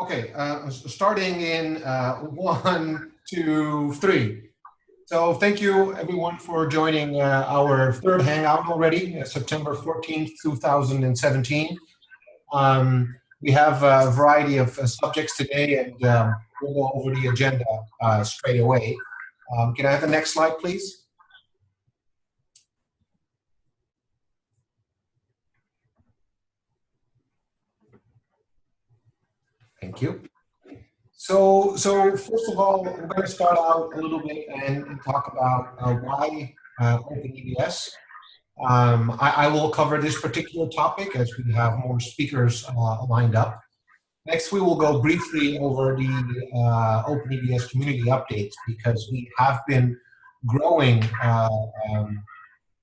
Okay, starting in 1, 2, 3. So thank you everyone for joining our third Hangout already, September 14th, 2017. We have a variety of subjects today, and we'll go over the agenda straight away. Can I have the next slide, please? Thank you. So first of all, we're going to start out a little bit and talk about why OpenEBS. I will cover this particular topic as we have more speakers lined up. Next, we will go briefly over the OpenEBS community updates because we have been growing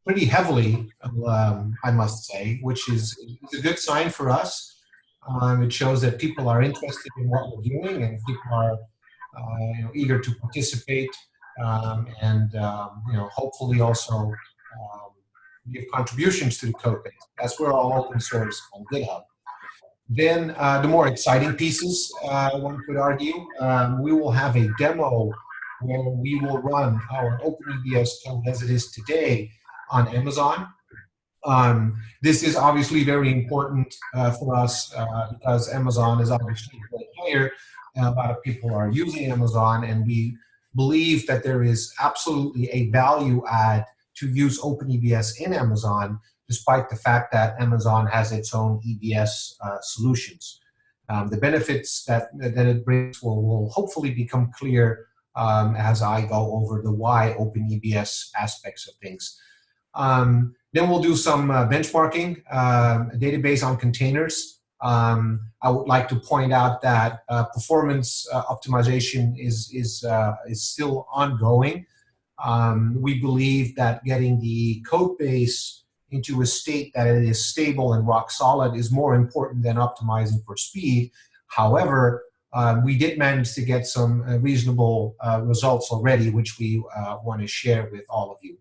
pretty heavily, I must say, which is a good sign for us. It shows that people are interested in what we're doing and people are eager to participate and hopefully also give contributions to the code base. That's where all open source on GitHub. Then the more exciting pieces, one could argue, we will have a demo where we will run our OpenEBS code as it is today on Amazon. This is obviously very important for us because Amazon is obviously a great player. A lot of people are using Amazon, and we believe that there is absolutely a value add to use OpenEBS in Amazon, despite the fact that Amazon has its own EBS solutions. The benefits that it brings will hopefully become clear as I go over the why OpenEBS aspects of things. Then we'll do some benchmarking, a database on containers. I would like to point out that performance optimization is still ongoing. We believe that getting the code base into a state that it is stable and rock solid is more important than optimizing for speed. However, we did manage to get some reasonable results already, which we want to share with all of you.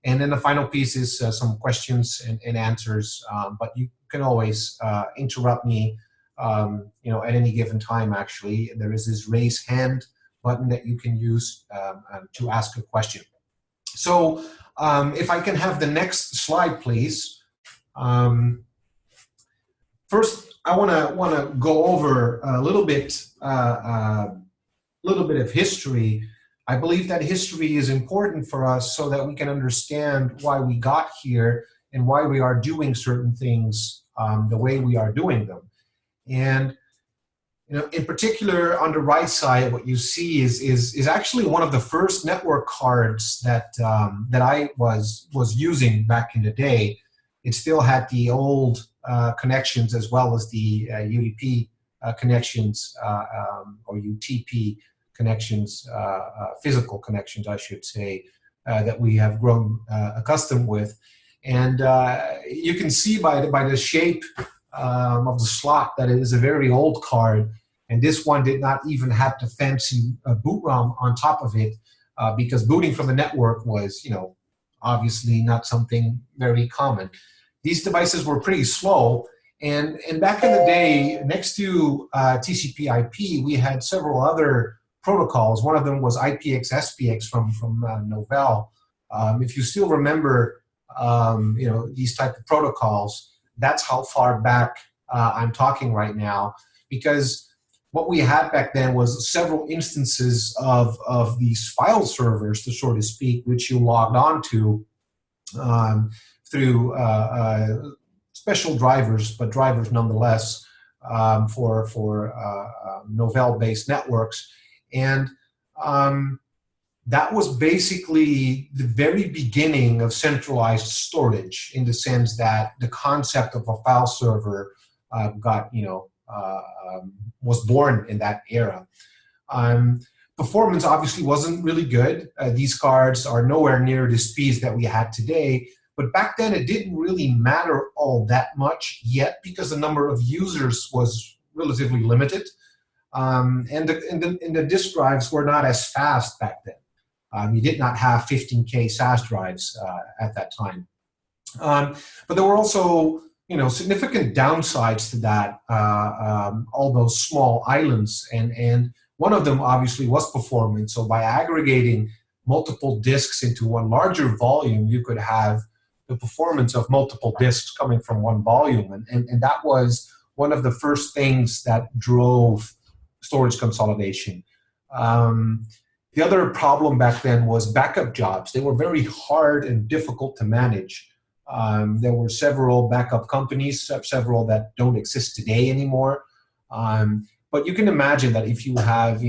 And then the final piece is some questions and answers, but you can always interrupt me at any given time, actually. There is this raise hand button that you can use to ask a question. So if I can have the next slide, please. First, I want to go over a little bit of history. I believe that history is important for us so that we can understand why we got here and why we are doing certain things the way we are doing them. And in particular, on the right side, what you see is actually one of the first network cards that I was using back in the day. It still had the old connections as well as the UDP connections or UTP connections, physical connections, I should say, that we have grown accustomed with. And you can see by the shape of the slot that it is a very old card. And this one did not even have the fancy boot ROM on top of it because booting from the network was, obviously not something very common. These devices were pretty slow. And back in the day, next to TCP/IP, we had several other protocols. One of them was IPX/SPX from Novell. If you still remember, these type of protocols, that's how far back I'm talking right now. Because what we had back then was several instances of these file servers, so to speak, which you logged on to through special drivers, but drivers nonetheless for Novell-based networks. And that was basically the very beginning of centralized storage, in the sense that the concept of a file server was born in that era. Performance obviously wasn't really good. These cards are nowhere near the speeds that we had today. But back then, it didn't really matter all that much yet because the number of users was relatively limited. And the disk drives were not as fast back then. You did not have 15K SAS drives at that time. But there were also significant downsides to that, all those small islands, and one of them obviously was performance. So by aggregating multiple disks into one larger volume, you could have the performance of multiple disks coming from one volume, and that was one of the first things that drove storage consolidation. The other problem back then was backup jobs. They were very hard and difficult to manage. There were several backup companies, several that don't exist today anymore. But you can imagine that if you have,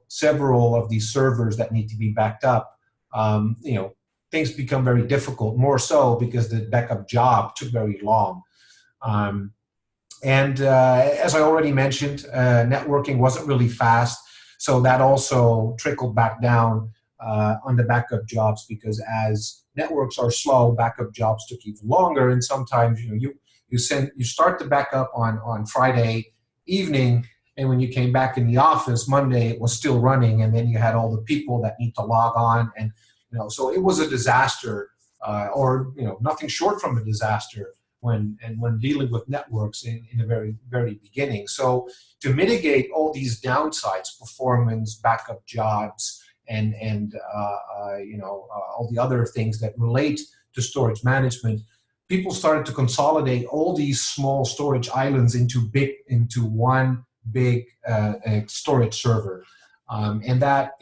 several of these servers that need to be backed up, things become very difficult, more so because the backup job took very long. As I already mentioned, networking wasn't really fast, so that also trickled back down on the backup jobs, because as networks are slow, backup jobs took even longer, and sometimes you start the backup on Friday evening, and when you came back in the office Monday, it was still running, and then you had all the people that need to log on, and so it was a disaster, or nothing short from a disaster when dealing with networks in the very, very beginning. So to mitigate all these downsides, performance, backup jobs, and all the other things that relate to storage management, people started to consolidate all these small storage islands into one big storage server, and that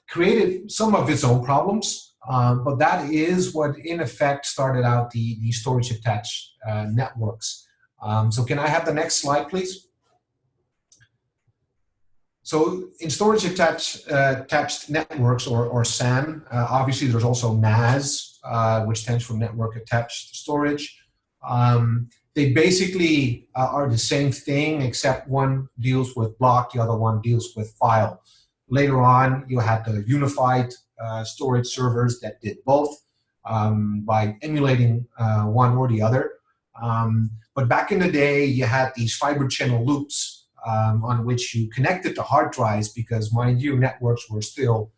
created some of its own problems. But that is what, in effect, started out the storage attached networks. So can I have the next slide, please? So in storage attached networks, or SAN, obviously there's also NAS, which stands for Network Attached Storage. They basically are the same thing, except one deals with block, the other one deals with file. Later on, you had the unified storage servers that did both by emulating one or the other. But back in the day, you had these fiber channel loops on which you connected to hard drives, because, mind you, networks were still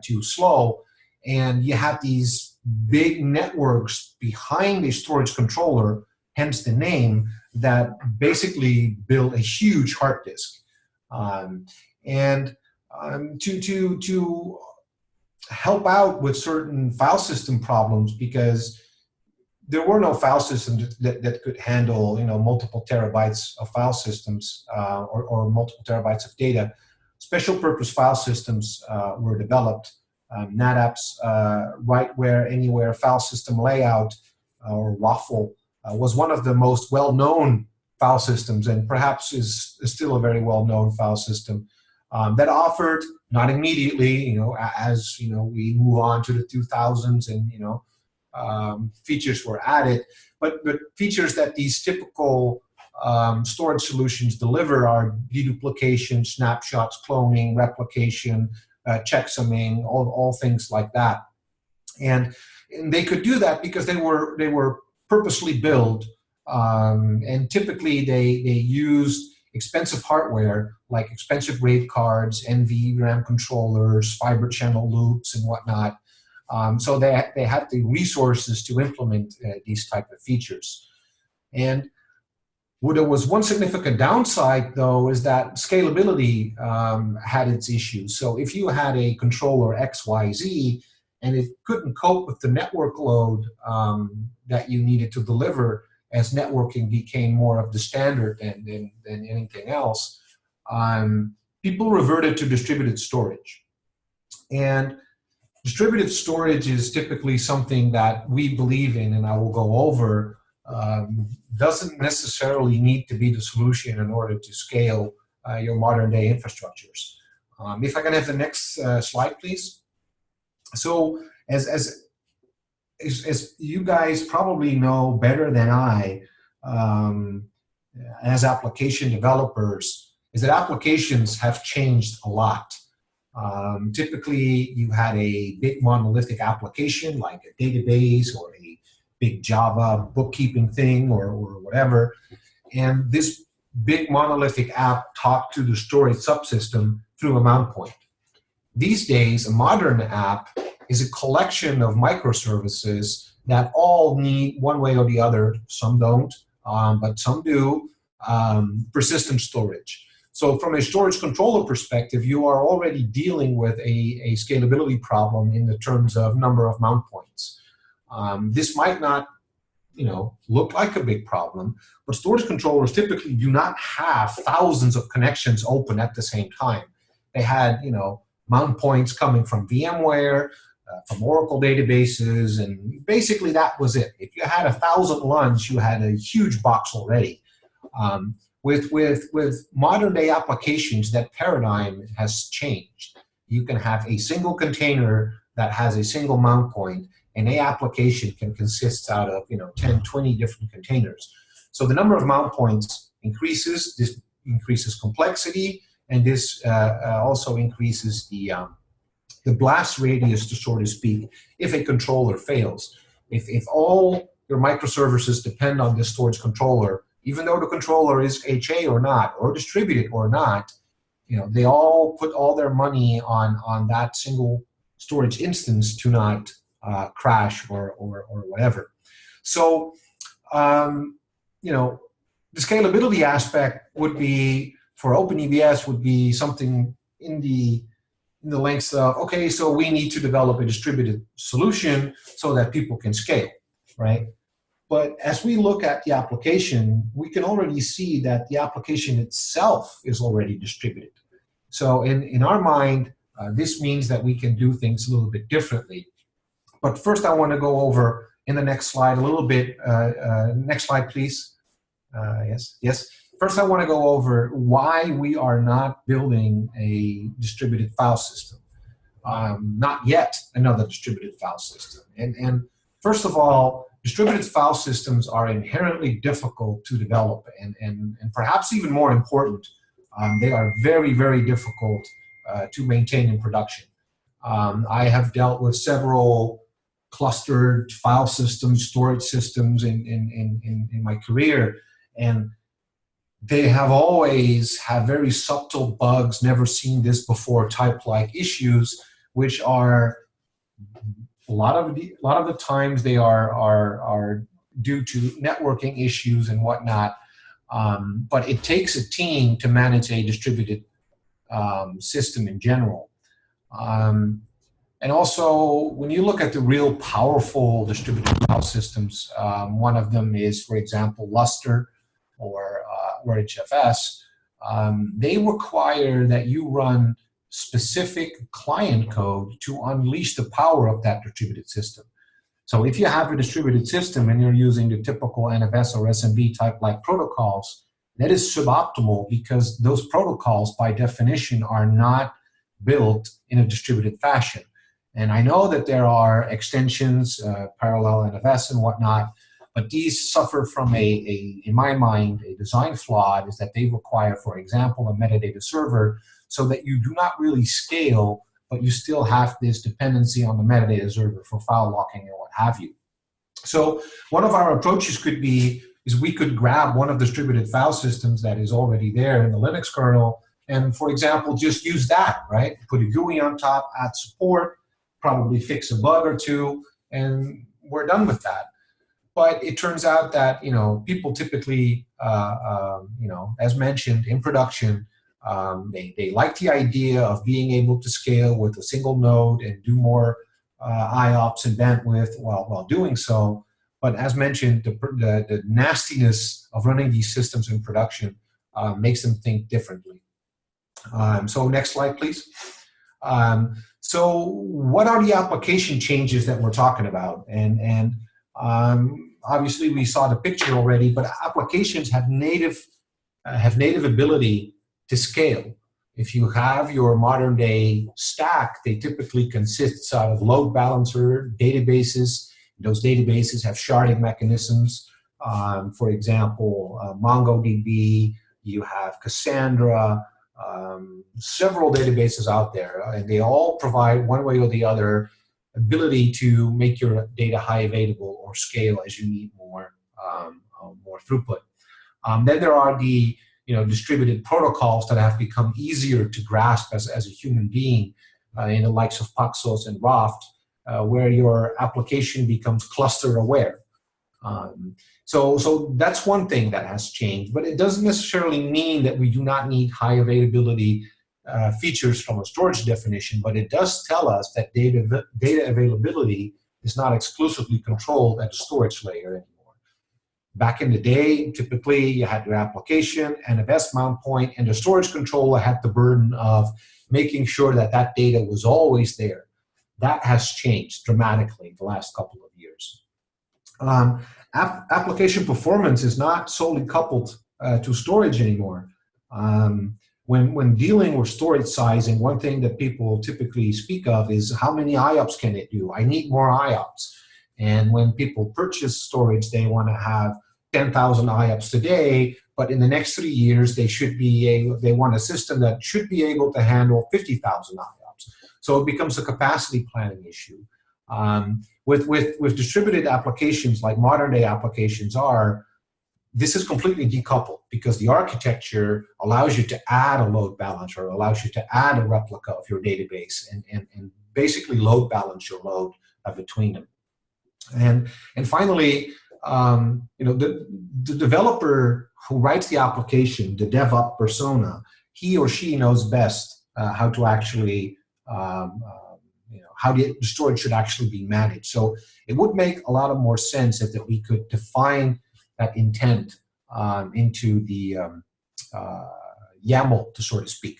too slow. And you had these big networks behind a storage controller, hence the name, that basically built a huge hard disk. To help out with certain file system problems, because there were no file systems that could handle multiple terabytes of file systems, or multiple terabytes of data. Special purpose file systems were developed. NetApp's Right Where Anywhere file system layout, or WAFL, was one of the most well-known file systems, and perhaps is still a very well-known file system. That offered, not immediately, as we move on to the 2000s, and features were added, but features that these typical storage solutions deliver are deduplication, snapshots, cloning, replication, checksumming, all things like that, and they could do that because they were purposely built, and typically they used expensive hardware like expensive RAID cards, NVRAM controllers, fiber channel loops, and whatnot. So they had the resources to implement these type of features. And there was one significant downside, though, is that scalability had its issues. So if you had a controller XYZ and it couldn't cope with the network load that you needed to deliver, as networking became more of the standard than anything else, people reverted to distributed storage. And distributed storage is typically something that we believe in, and I will go over, doesn't necessarily need to be the solution in order to scale your modern day infrastructures. If I can have the next slide, please. So as you guys probably know better than I, as application developers, is that applications have changed a lot. Typically, you had a big monolithic application like a database or a big Java bookkeeping thing or whatever, and this big monolithic app talked to the storage subsystem through a mount point. These days, a modern app is a collection of microservices that all need, one way or the other, some don't, but some do, persistent storage. So from a storage controller perspective, you are already dealing with a scalability problem in the terms of number of mount points. This might not look like a big problem, but storage controllers typically do not have thousands of connections open at the same time. They had, mount points coming from VMware, from Oracle databases, and basically that was it. If you had 1,000 LUNs, you had a huge box already. With modern day applications, that paradigm has changed. You can have a single container that has a single mount point, and a application can consist out of 10, 20 different containers. So the number of mount points increases. This increases complexity, and this also increases the blast radius, to so to speak, if a controller fails. If all your microservices depend on this storage controller, even though the controller is HA or not, or distributed or not, they all put all their money on that single storage instance to not crash or whatever. So, the scalability aspect would be, for OpenEBS, would be something in the lengths of, okay, so we need to develop a distributed solution so that people can scale, right? But as we look at the application, we can already see that the application itself is already distributed. So in our mind, this means that we can do things a little bit differently. But first, I want to go over in the next slide a little bit. Next slide, please. Yes. First, I want to go over why we are not building a distributed file system. Not yet another distributed file system. And first of all, distributed file systems are inherently difficult to develop, and perhaps even more important, they are very, very difficult to maintain in production. I have dealt with several clustered file systems, storage systems in my career, and they have always had very subtle bugs, never seen this before type-like issues, which are a lot of the times they are due to networking issues and whatnot. But it takes a team to manage a distributed system in general. And also, when you look at the real powerful distributed file systems, one of them is, for example, Lustre or HFS. They require that you run specific client code to unleash the power of that distributed system. So if you have a distributed system and you're using the typical NFS or SMB type-like protocols, that is suboptimal, because those protocols, by definition, are not built in a distributed fashion. And I know that there are extensions, parallel NFS and whatnot, but these suffer from in my mind, a design flaw, is that they require, for example, a metadata server, so that you do not really scale, but you still have this dependency on the metadata server for file locking and what have you. So one of our approaches could be, is we could grab one of the distributed file systems that is already there in the Linux kernel, and, for example, just use that, right? Put a GUI on top, add support, probably fix a bug or two, and we're done with that. But it turns out that, people typically, as mentioned in production, they like the idea of being able to scale with a single node and do more IOPS and bandwidth while doing so. But as mentioned, the nastiness of running these systems in production makes them think differently. So next slide, please. So what are the application changes that we're talking about? And obviously we saw the picture already, but applications have native ability to scale. If you have your modern day stack, they typically consist out of load balancer databases. Those databases have sharding mechanisms. For example, MongoDB, you have Cassandra, several databases out there, and they all provide, one way or the other, ability to make your data high available or scale as you need more throughput. Then there are the distributed protocols that have become easier to grasp as a human being, in the likes of Paxos and Raft. where your application becomes cluster aware. So that's one thing that has changed, but it doesn't necessarily mean that we do not need high availability features from a storage definition, but it does tell us that data availability is not exclusively controlled at the storage layer anymore. Back in the day, typically you had your application and a best mount point, and the storage controller had the burden of making sure that that data was always there. That has changed dramatically in the last couple of years. Application performance is not solely coupled to storage anymore. When dealing with storage sizing, one thing that people typically speak of is how many IOPS can it do? I need more IOPS. And when people purchase storage, they want to have 10,000 IOPS today, but in the next 3 years, they want a system that should be able to handle 50,000 IOPS. So it becomes a capacity planning issue. With distributed applications like modern day applications are, this is completely decoupled because the architecture allows you to add a load balancer, allows you to add a replica of your database and basically load balance your load between them. And finally, the developer who writes the application, the DevOps persona, he or she knows best how to actually how the storage should actually be managed. So it would make a lot more sense that we could define that intent into the YAML, to sort of speak.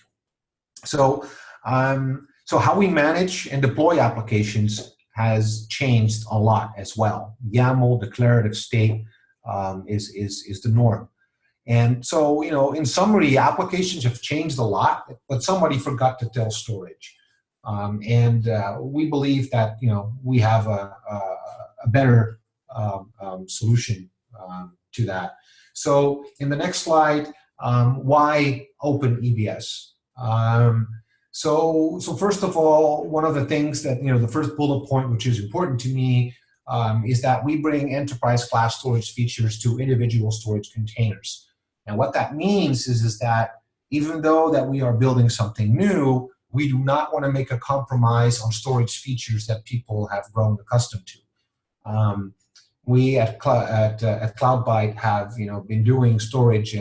So how we manage and deploy applications has changed a lot as well. YAML, declarative state, is the norm. And so, in summary, applications have changed a lot, but somebody forgot to tell storage. We believe that we have a better solution to that. So in the next slide, why OpenEBS? So first of all, one of the things that the first bullet point, which is important to me, is that we bring enterprise class storage features to individual storage containers. And what that means is that even though that we are building something new, we do not want to make a compromise on storage features that people have grown accustomed to. We at CloudByte have been doing storage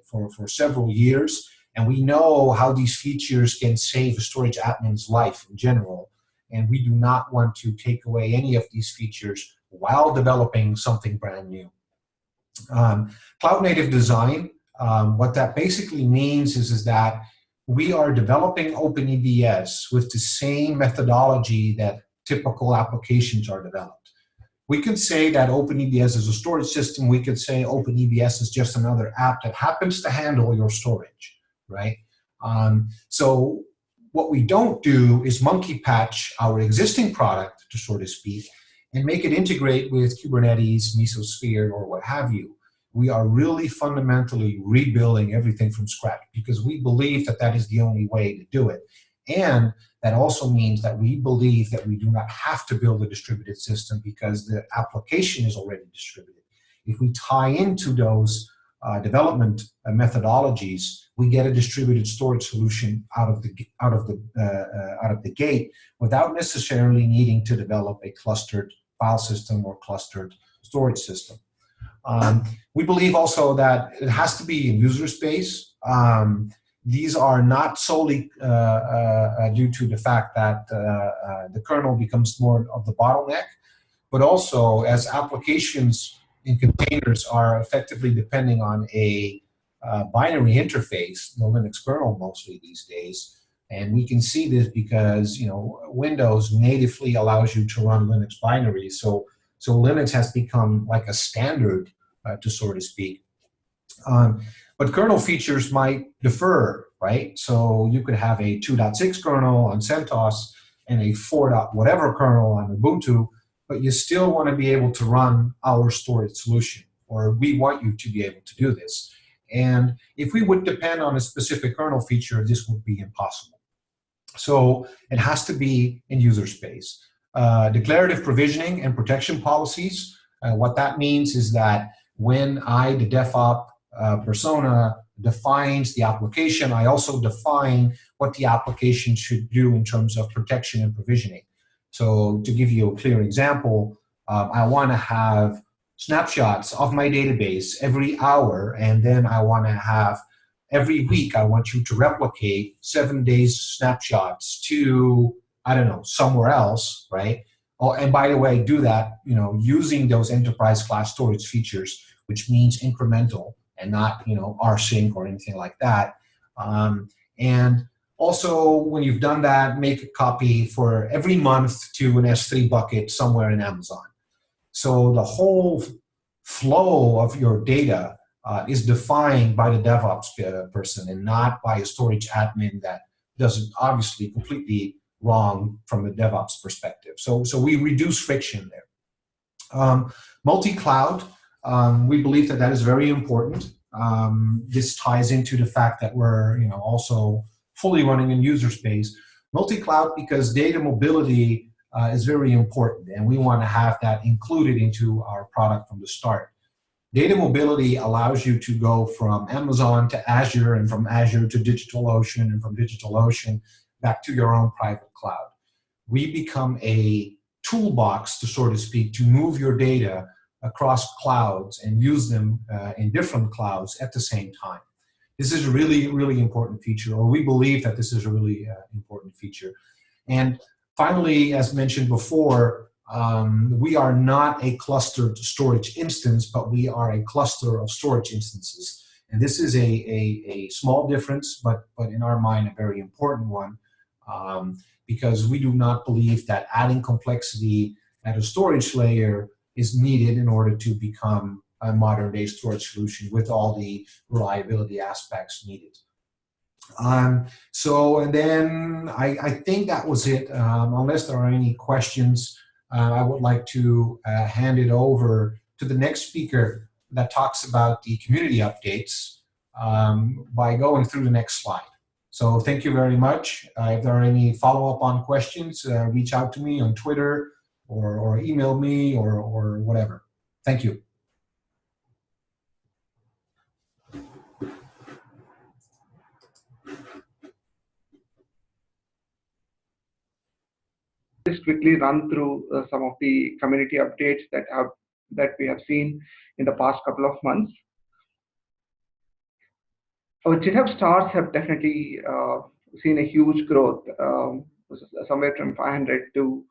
for several years, and we know how these features can save a storage admin's life in general. And we do not want to take away any of these features while developing something brand new. Cloud native design, what that basically means is that we are developing OpenEBS with the same methodology that typical applications are developed. We could say that OpenEBS is a storage system. We could say OpenEBS is just another app that happens to handle your storage, right? So what we don't do is monkey patch our existing product, to sort of speak, and make it integrate with Kubernetes, Mesosphere, or what have you. We are really fundamentally rebuilding everything from scratch because we believe that that is the only way to do it. And that also means that we believe that we do not have to build a distributed system because the application is already distributed. If we tie into those development methodologies, we get a distributed storage solution out of the gate without necessarily needing to develop a clustered file system or clustered storage system. We believe also that it has to be in user space. These are not solely due to the fact that the kernel becomes more of the bottleneck, but also as applications in containers are effectively depending on a binary interface, the Linux kernel mostly these days. And we can see this because Windows natively allows you to run Linux binaries. So Linux has become like a standard, to sort of speak. But kernel features might differ, right? So you could have a 2.6 kernel on CentOS and a 4. Whatever kernel on Ubuntu, but you still want to be able to run our storage solution, or we want you to be able to do this. And if we would depend on a specific kernel feature, this would be impossible. So it has to be in user space. Declarative provisioning and protection policies, what that means is that when the DevOps persona defines the application, I also define what the application should do in terms of protection and provisioning. So to give you a clear example, I want to have snapshots of my database every hour, and then I want to have every week, I want you to replicate 7 days snapshots to, I don't know, somewhere else, right? Oh, and by the way, do that, using those enterprise class storage features, which means incremental and not, rsync or anything like that. And also, when you've done that, make a copy for every month to an S3 bucket somewhere in Amazon. So the whole flow of your data is defined by the DevOps person and not by a storage admin that does it obviously completely wrong from a DevOps perspective. So we reduce friction there. Multi-cloud, we believe that is very important. This ties into the fact that we're also fully running in user space. Multi-cloud because data mobility is very important, and we want to have that included into our product from the start. Data mobility allows you to go from Amazon to Azure, and from Azure to DigitalOcean, and from DigitalOcean back to your own private cloud. We become a toolbox, to so to speak, to move your data across clouds and use them in different clouds at the same time. This is a really, really important feature, or we believe that this is a really important feature. And finally, as mentioned before, we are not a clustered storage instance, but we are a cluster of storage instances. And this is a small difference, but in our mind, a very important one, because we do not believe that adding complexity at a storage layer is needed in order to become a modern-day storage solution with all the reliability aspects needed. And then I think that was it. Unless there are any questions, I would like to hand it over to the next speaker that talks about the community updates by going through the next slide. So thank you very much. If there are any follow-up on questions, reach out to me on Twitter or email me or whatever. Thank you. Just quickly run through some of the community updates that we have seen in the past couple of months. Our GitHub stars have definitely seen a huge growth, somewhere from 500 to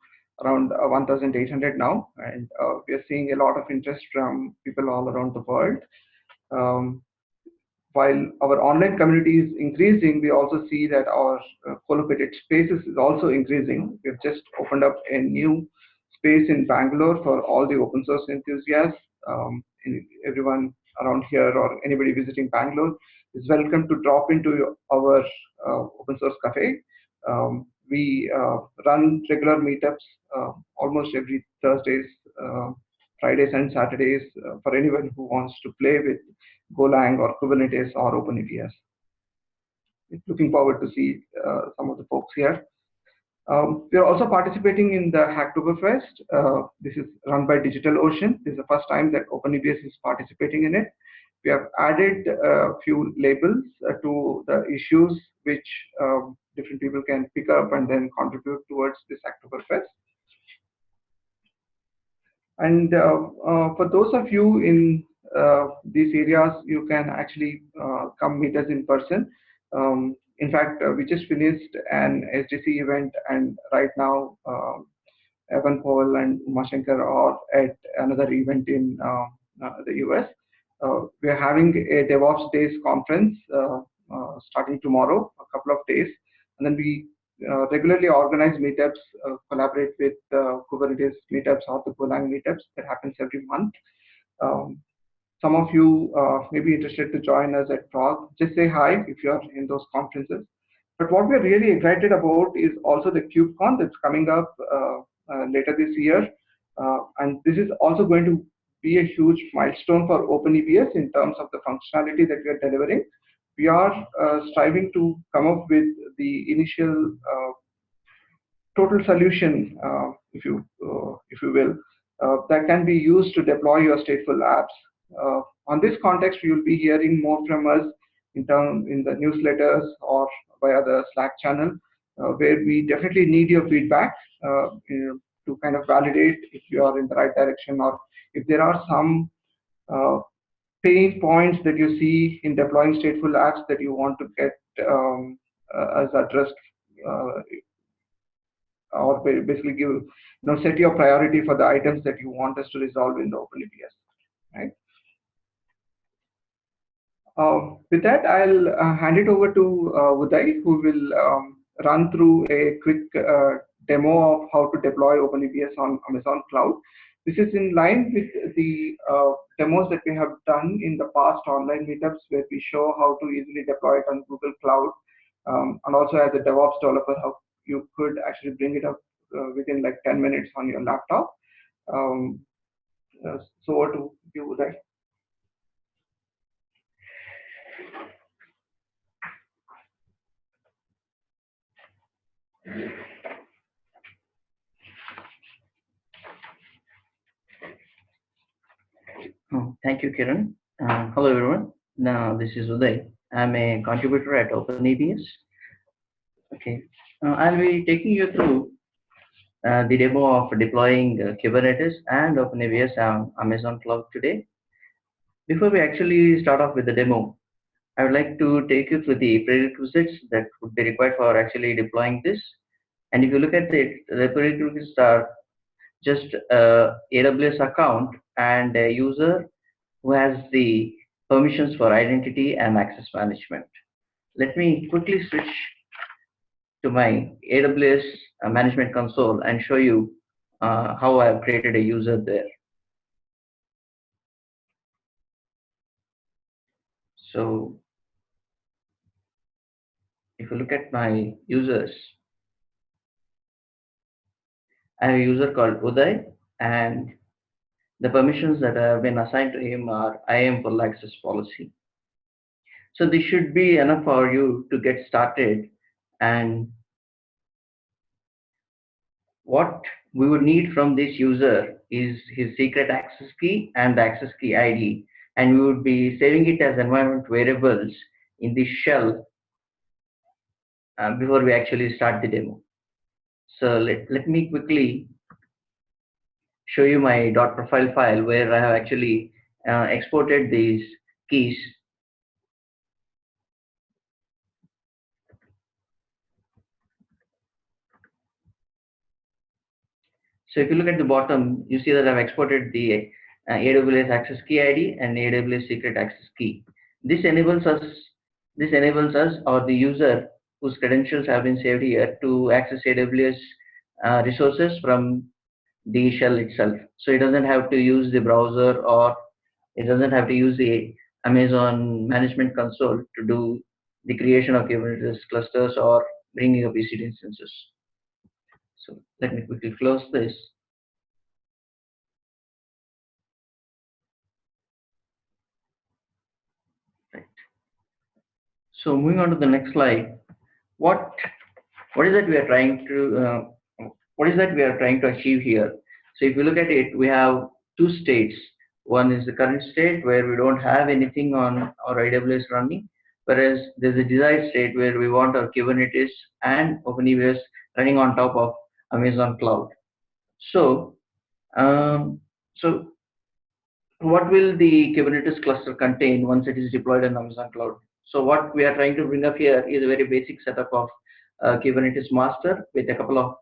around 1,800 now, and we are seeing a lot of interest from people all around the world. While our online community is increasing, we also see that our co-located spaces is also increasing. We've just opened up a new space in Bangalore for all the open source enthusiasts. Everyone around here or anybody visiting Bangalore is welcome to drop into our open source cafe. We run regular meetups almost every Thursdays, Fridays and Saturdays for anyone who wants to play with Golang or Kubernetes or OpenEBS. Looking forward to see some of the folks here. We are also participating in the Hacktoberfest. This is run by DigitalOcean. This is the first time that OpenEBS is participating in it. We have added a few labels to the issues which different people can pick up and then contribute towards this Hacktoberfest. And for those of you in these areas, you can actually come meet us in person. In fact, we just finished an SDC event, and right now, Evan Paul and Umashankar are at another event in the US. We are having a DevOps Days conference starting tomorrow, a couple of days, and then we regularly organize meetups, collaborate with Kubernetes meetups or the Golang meetups that happens every month. Some of you may be interested to join us at Frog. Just say hi if you're in those conferences. But what we're really excited about is also the KubeCon that's coming up later this year. And this is also going to be a huge milestone for OpenEBS in terms of the functionality that we are delivering. We are striving to come up with the initial total solution, if you will, that can be used to deploy your stateful apps. On this context, you will be hearing more from us in the newsletters or via the Slack channel. where we definitely need your feedback to kind of validate if you are in the right direction, or if there are some pain points that you see in deploying stateful apps that you want to get as addressed, or basically give, set your priority for the items that you want us to resolve in the OpenEBS, right? With that, I'll hand it over to Uday, who will run through a quick demo of how to deploy OpenEBS on Amazon Cloud. This is in line with the demos that we have done in the past online meetups, where we show how to easily deploy it on Google Cloud, and also as a DevOps developer, how you could actually bring it up within like 10 minutes on your laptop. So over to you, Uday. Oh, thank you, Kiran. Hello, everyone. Now, this is Uday. I'm a contributor at OpenEBS. Okay, I'll be taking you through the demo of deploying Kubernetes and OpenEBS on Amazon Cloud today. Before we actually start off with the demo, I would like to take you through the prerequisites that would be required for actually deploying this. And if you look at it, the prerequisites are just AWS account and a user who has the permissions for identity and access management. Let me quickly switch to my AWS management console and show you how I've created a user there. So if you look at my users, I have a user called Uday, and the permissions that have been assigned to him are IAM full access policy. So this should be enough for you to get started. And what we would need from this user is his secret access key and the access key ID. And we would be saving it as environment variables in the shell before we actually start the demo. So let me quickly show you my .profile file where I have actually exported these keys. So if you look at the bottom, you see that I've exported the AWS access key ID and AWS secret access key. This enables us or the user whose credentials have been saved here to access AWS resources from the shell itself. So it doesn't have to use the browser, or it doesn't have to use the Amazon management console to do the creation of Kubernetes clusters or bringing up EC2 instances. So let me quickly close this. Right. So moving on to the next slide, what is that we are trying to achieve here? So if you look at it, we have two states. One is the current state where we don't have anything on our AWS running, whereas there's a desired state where we want our Kubernetes and OpenEBS running on top of Amazon Cloud. So, what will the Kubernetes cluster contain once it is deployed on Amazon Cloud? So what we are trying to bring up here is a very basic setup of Kubernetes master with a couple of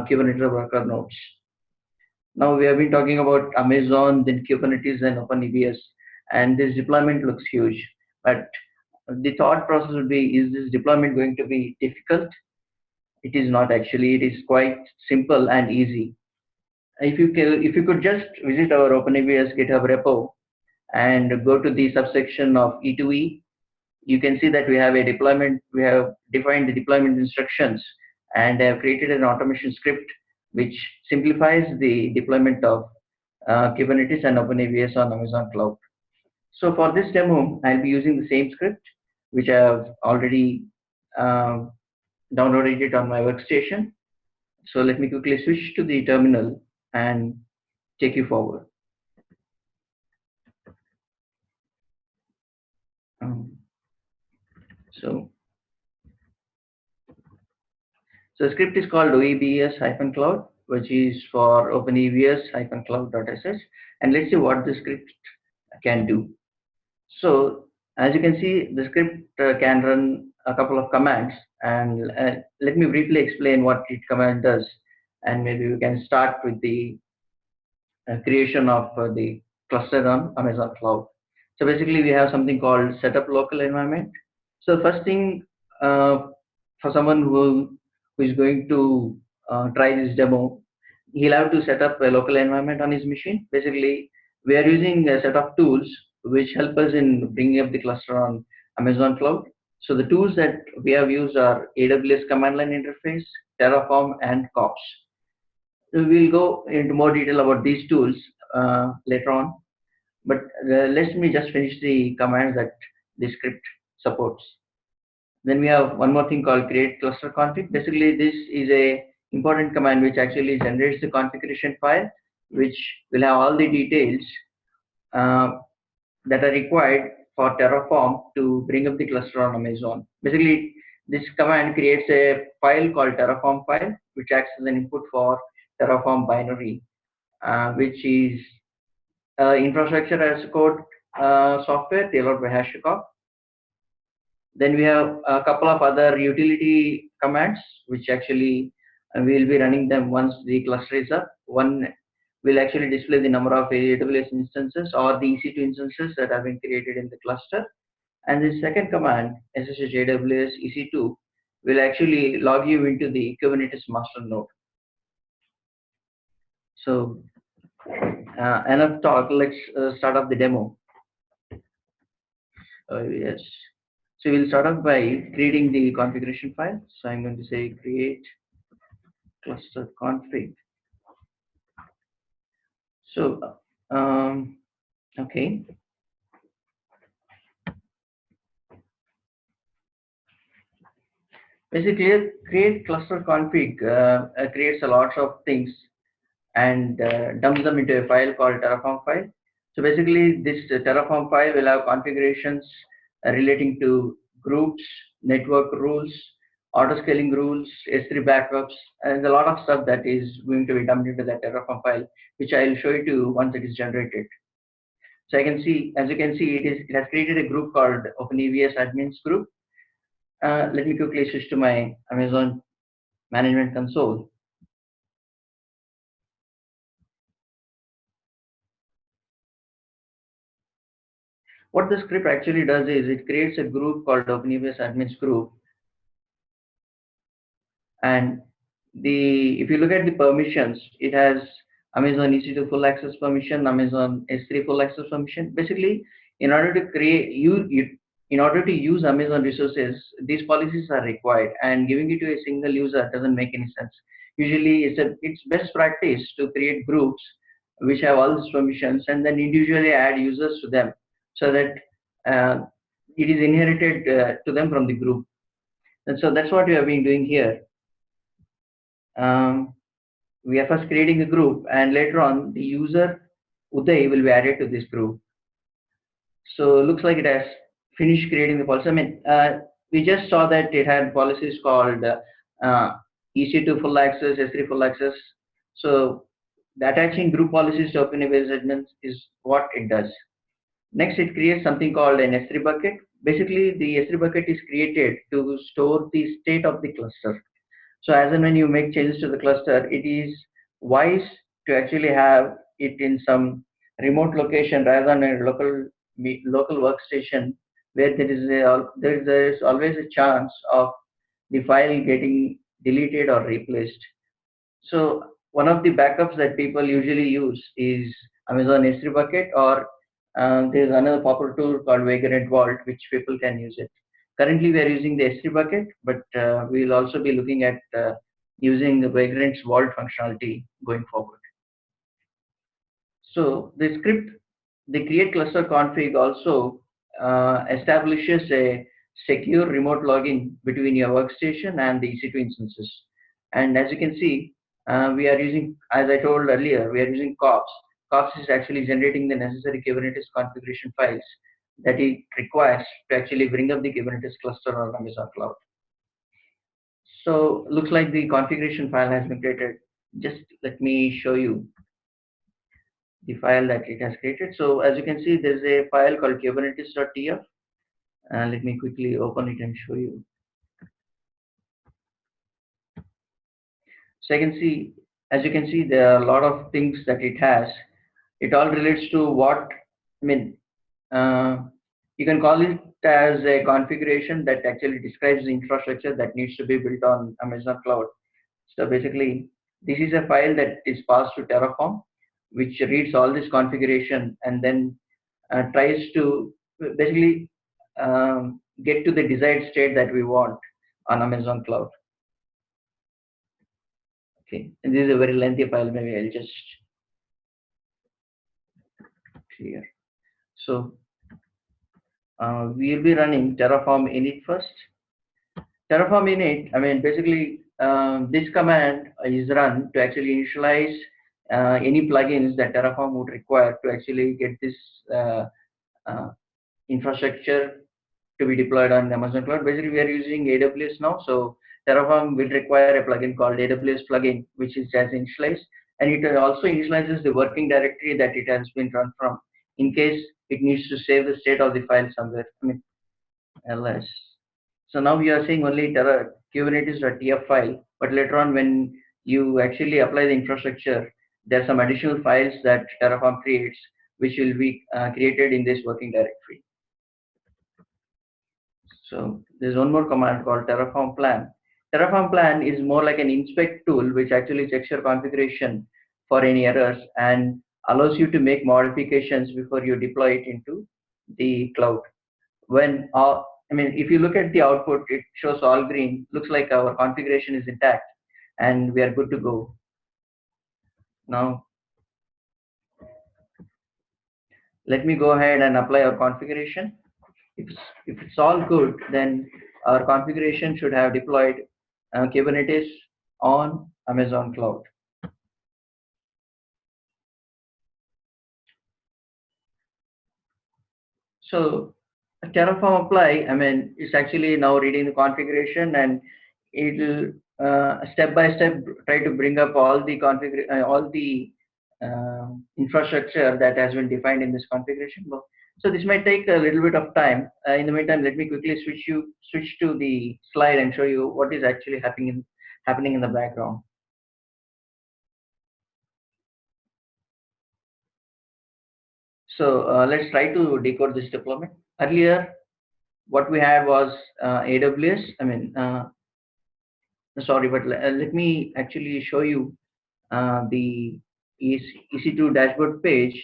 Kubernetes worker nodes. Now we have been talking about Amazon, then Kubernetes, and OpenEBS, and this deployment looks huge. But the thought process would be: is this deployment going to be difficult? It is not actually. It is quite simple and easy. If you could just visit our OpenEBS GitHub repo and go to the subsection of E2E, you can see that we have a deployment. We have defined the deployment instructions and have created an automation script which simplifies the deployment of Kubernetes and OpenEBS on Amazon Cloud. So for this demo, I'll be using the same script which I have already downloaded it on my workstation. So let me quickly switch to the terminal and take you forward. So So the script is called OEBS-cloud, which is for OpenEBS-cloud.sh. And let's see what the script can do. So as you can see, the script can run a couple of commands, and let me briefly explain what each command does, and maybe we can start with the creation of the cluster on Amazon Cloud. So basically, we have something called setup local environment. So first thing, for someone who is going to try this demo, he'll have to set up a local environment on his machine. Basically, we are using a set of tools which help us in bringing up the cluster on Amazon Cloud. So the tools that we have used are AWS command line interface, Terraform, and COPS. We'll go into more detail about these tools later on, but let me just finish the commands that the script supports. Then we have one more thing called create cluster config. Basically, this is a important command which actually generates the configuration file, which will have all the details that are required for Terraform to bring up the cluster on Amazon. Basically, this command creates a file called Terraform file, which acts as an input for Terraform binary, which is infrastructure as code software tailored by HashiCorp. Then we have a couple of other utility commands, which actually we'll be running them once the cluster is up. One will actually display the number of AWS instances or the EC2 instances that have been created in the cluster. And the second command, SSH AWS EC2, will actually log you into the Kubernetes master node. So enough talk, let's start off the demo. Yes. So we'll start off by creating the configuration file. So I'm going to say create cluster config. So, okay. Basically, create cluster config creates a lot of things and dumps them into a file called Terraform file. So basically, this Terraform file will have configurations relating to groups, network rules, auto scaling rules, S3 backups, and a lot of stuff that is going to be dumped into that Terraform file, which I'll show you to once it is generated. So I can see, as you can see, it has created a group called OpenEBS admins group. Let me quickly switch to my Amazon management console. What the script actually does is it creates a group called OpenEBS admins group, and if you look at the permissions, it has Amazon EC2 full access permission, Amazon S3 full access permission. Basically, in order to use Amazon resources, these policies are required, and giving it to a single user doesn't make any sense. Usually, it's best practice to create groups which have all these permissions and then individually add users to them, so that it is inherited to them from the group. And so that's what we have been doing here. We are first creating a group, and later on the user Uday will be added to this group. So it looks like it has finished creating the policy. I mean, we just saw that it had policies called EC2 full access, S3 full access. So the attaching group policies to OpenEBS admins is what it does. Next, it creates something called an S3 bucket. Basically, the S3 bucket is created to store the state of the cluster. So as and when you make changes to the cluster, it is wise to actually have it in some remote location rather than a local workstation, where there is always a chance of the file getting deleted or replaced. So one of the backups that people usually use is Amazon S3 bucket, or there's another popular tool called Vagrant Vault, which people can use it. Currently, we are using the S3 bucket, but we'll also be looking at using the Vagrant's Vault functionality going forward. So the script, the create cluster config, also establishes a secure remote login between your workstation and the EC2 instances. And as you can see, we are using, as I told earlier, we are using COPS. COPS is actually generating the necessary Kubernetes configuration files that it requires to actually bring up the Kubernetes cluster on Amazon Cloud. So looks like the configuration file has been created. Just let me show you the file that it has created. So as you can see, there's a file called kubernetes.tf, and let me quickly open it and show you. So I can see, as you can see, there are a lot of things that it has. It all relates to what, I mean, you can call it as a configuration that actually describes the infrastructure that needs to be built on Amazon Cloud. So basically, this is a file that is passed to Terraform, which reads all this configuration and then tries to basically get to the desired state that we want on Amazon Cloud. Okay, and this is a very lengthy file. Maybe I'll just clear. So we'll be running Terraform init first. Terraform init, I mean, basically, this command is run to actually initialize any plugins that Terraform would require to actually get this infrastructure to be deployed on Amazon Cloud. Basically, we are using AWS now, so Terraform will require a plugin called AWS plugin, which is as initialized, and it also initializes the working directory that it has been run from, in case it needs to save the state of the file somewhere. I mean, ls. So now we are seeing only kubernetes.tf file, but later on when you actually apply the infrastructure, there are some additional files that Terraform creates, which will be created in this working directory. So there's one more command called Terraform plan. Terraform plan is more like an inspect tool, which actually checks your configuration for any errors and allows you to make modifications before you deploy it into the cloud. When I mean, if you look at the output, it shows all green. Looks like our configuration is intact and we are good to go. Now, let me go ahead and apply our configuration. If it's all good, then our configuration should have deployed Kubernetes on Amazon Cloud. So Terraform Apply, I mean, it's actually now reading the configuration and it'll step by step try to bring up all the infrastructure that has been defined in this configuration. So this might take a little bit of time. In the meantime, let me quickly switch to the slide and show you what is actually happening in the background. So let's try to decode this deployment. Earlier, what we had was AWS. I mean, sorry, but let me actually show you the EC2 dashboard page.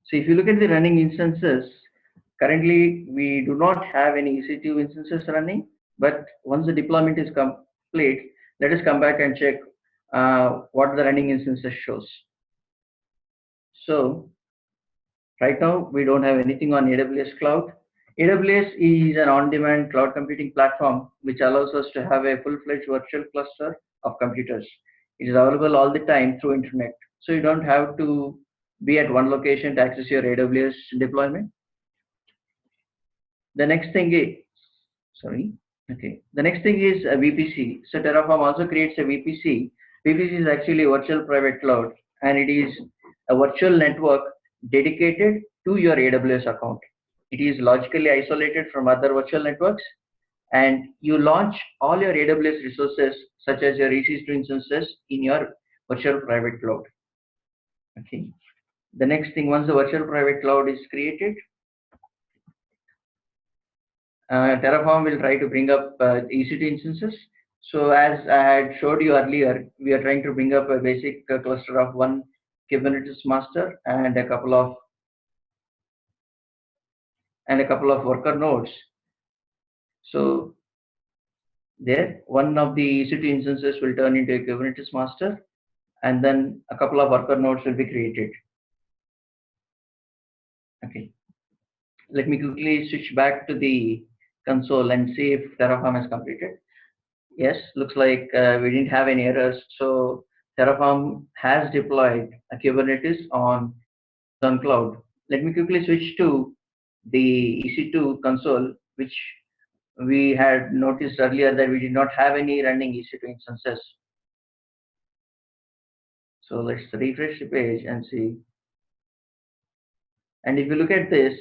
So if you look at the running instances, currently we do not have any EC2 instances running, but once the deployment is complete, let us come back and check what the running instances shows. So right now we don't have anything on AWS cloud. AWS is an on-demand cloud computing platform which allows us to have a full-fledged virtual cluster of computers. It is available all the time through internet, so you don't have to be at one location to access your AWS deployment. The next thing is, the next thing is a VPC. So Terraform also creates a VPC. VPC is actually a virtual private cloud, and it is a virtual network dedicated to your AWS account. It is logically isolated from other virtual networks, and you launch all your AWS resources, such as your EC2 instances, in your virtual private cloud. Okay. The next thing, once the virtual private cloud is created, Terraform will try to bring up EC2 instances. So as I had showed you earlier, we are trying to bring up a basic cluster of one Kubernetes master and a couple of worker nodes. So there, one of the EC2 instances will turn into a Kubernetes master, and then a couple of worker nodes will be created. Okay. Let me quickly switch back to the console and see if Terraform has completed. Yes, looks like we didn't have any errors. So Terraform has deployed a Kubernetes on Amazon Cloud. Let me quickly switch to the EC2 console, which we had noticed earlier that we did not have any running EC2 instances. So let's refresh the page and see. And if you look at this,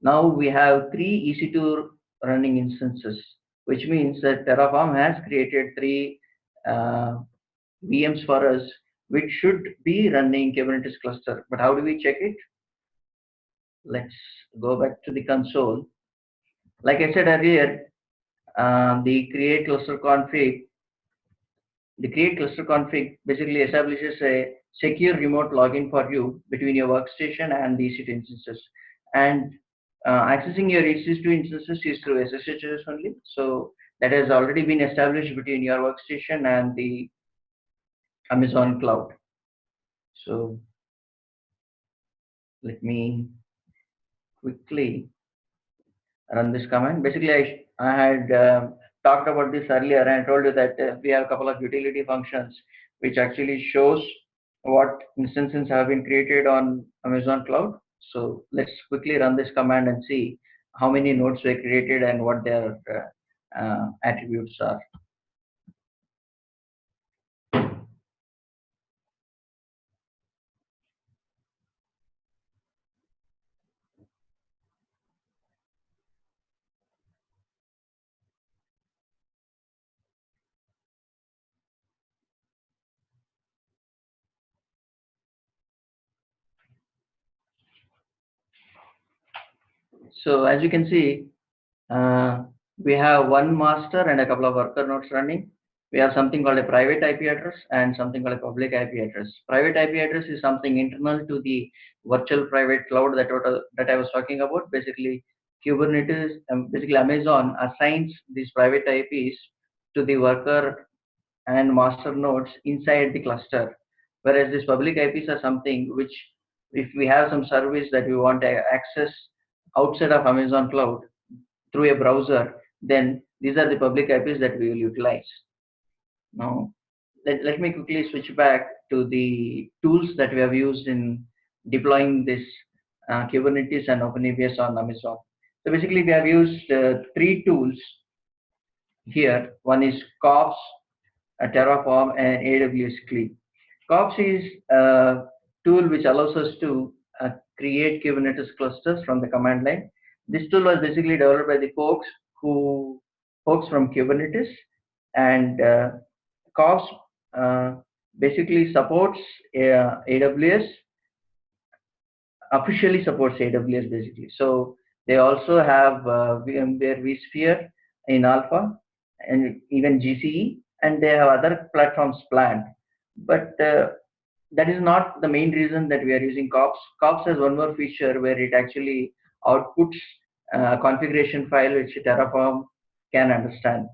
now we have 3 EC2 running instances, which means that Terraform has created 3 VMs for us, which should be running Kubernetes cluster. But how do we check it? Let's go back to the console. Like I said earlier, the create cluster config basically establishes a secure remote login for you between your workstation and the EC2 instances. And accessing your EC2 instances is through SSHs only. So that has already been established between your workstation and the Amazon cloud. So let me quickly run this command. Basically, I had talked about this earlier, and I told you that we have a couple of utility functions which actually shows what instances have been created on Amazon cloud. So let's quickly run this command and see how many nodes were created and what their attributes are. So as you can see, we have one master and a couple of worker nodes running. We have something called a private IP address and something called a public IP address. Private IP address is something internal to the virtual private cloud that I was talking about. Basically, Kubernetes, basically Amazon assigns these private IPs to the worker and master nodes inside the cluster. Whereas these public IPs are something which, if we have some service that we want to access outside of Amazon cloud through a browser, then these are the public IPs that we will utilize. Now, let me quickly switch back to the tools that we have used in deploying this Kubernetes and OpenEBS on Amazon. So basically, we have used 3 tools here. One is COPS, Terraform, and AWS CLI. COPS is a tool which allows us to create Kubernetes clusters from the command line. This tool was basically developed by the folks from Kubernetes, and COPS basically supports AWS, officially supports AWS basically. So they also have VMware vSphere in alpha and even GCE, and they have other platforms planned. But that is not the main reason that we are using COPS. COPS has one more feature where it actually outputs a configuration file which Terraform can understand.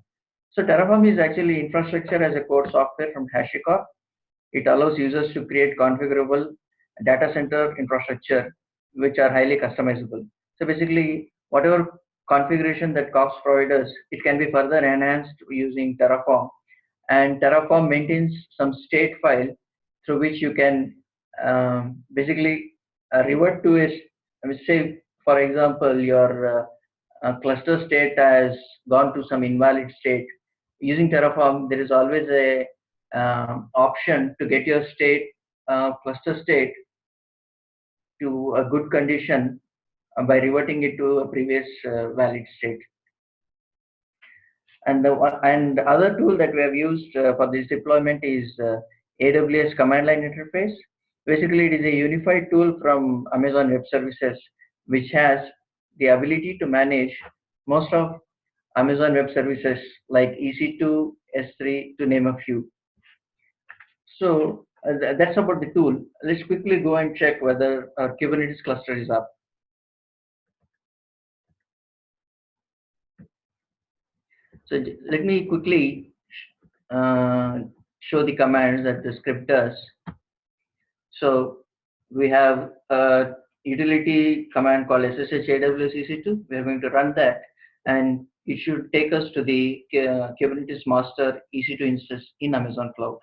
So Terraform is actually infrastructure as a code software from HashiCorp. It allows users to create configurable data center infrastructure which are highly customizable. So basically, whatever configuration that COPS provides us, it can be further enhanced using Terraform. And Terraform maintains some state file through which you can basically revert to a, say, for example, your cluster state has gone to some invalid state. Using Terraform, there is always a option to get your state, cluster state, to a good condition by reverting it to a previous valid state. And the other tool that we have used for this deployment is AWS command line interface. Basically, it is a unified tool from Amazon Web Services, which has the ability to manage most of Amazon Web Services like EC2, S3, to name a few. So that's about the tool. Let's quickly go and check whether our Kubernetes cluster is up. So let me quickly show the commands that the script does. So we have a utility command called ssh aws ec2. We are going to run that, and it should take us to the Kubernetes master EC2 instance in Amazon cloud.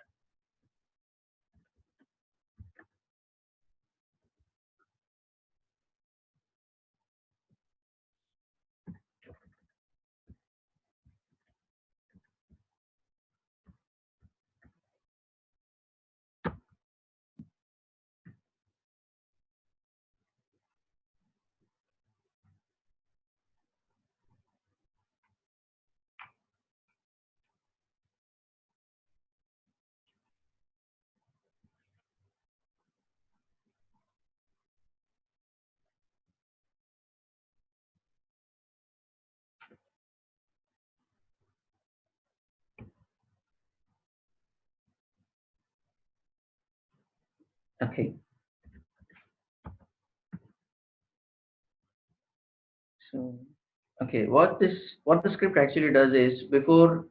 Okay. So, okay, what the script actually does is, before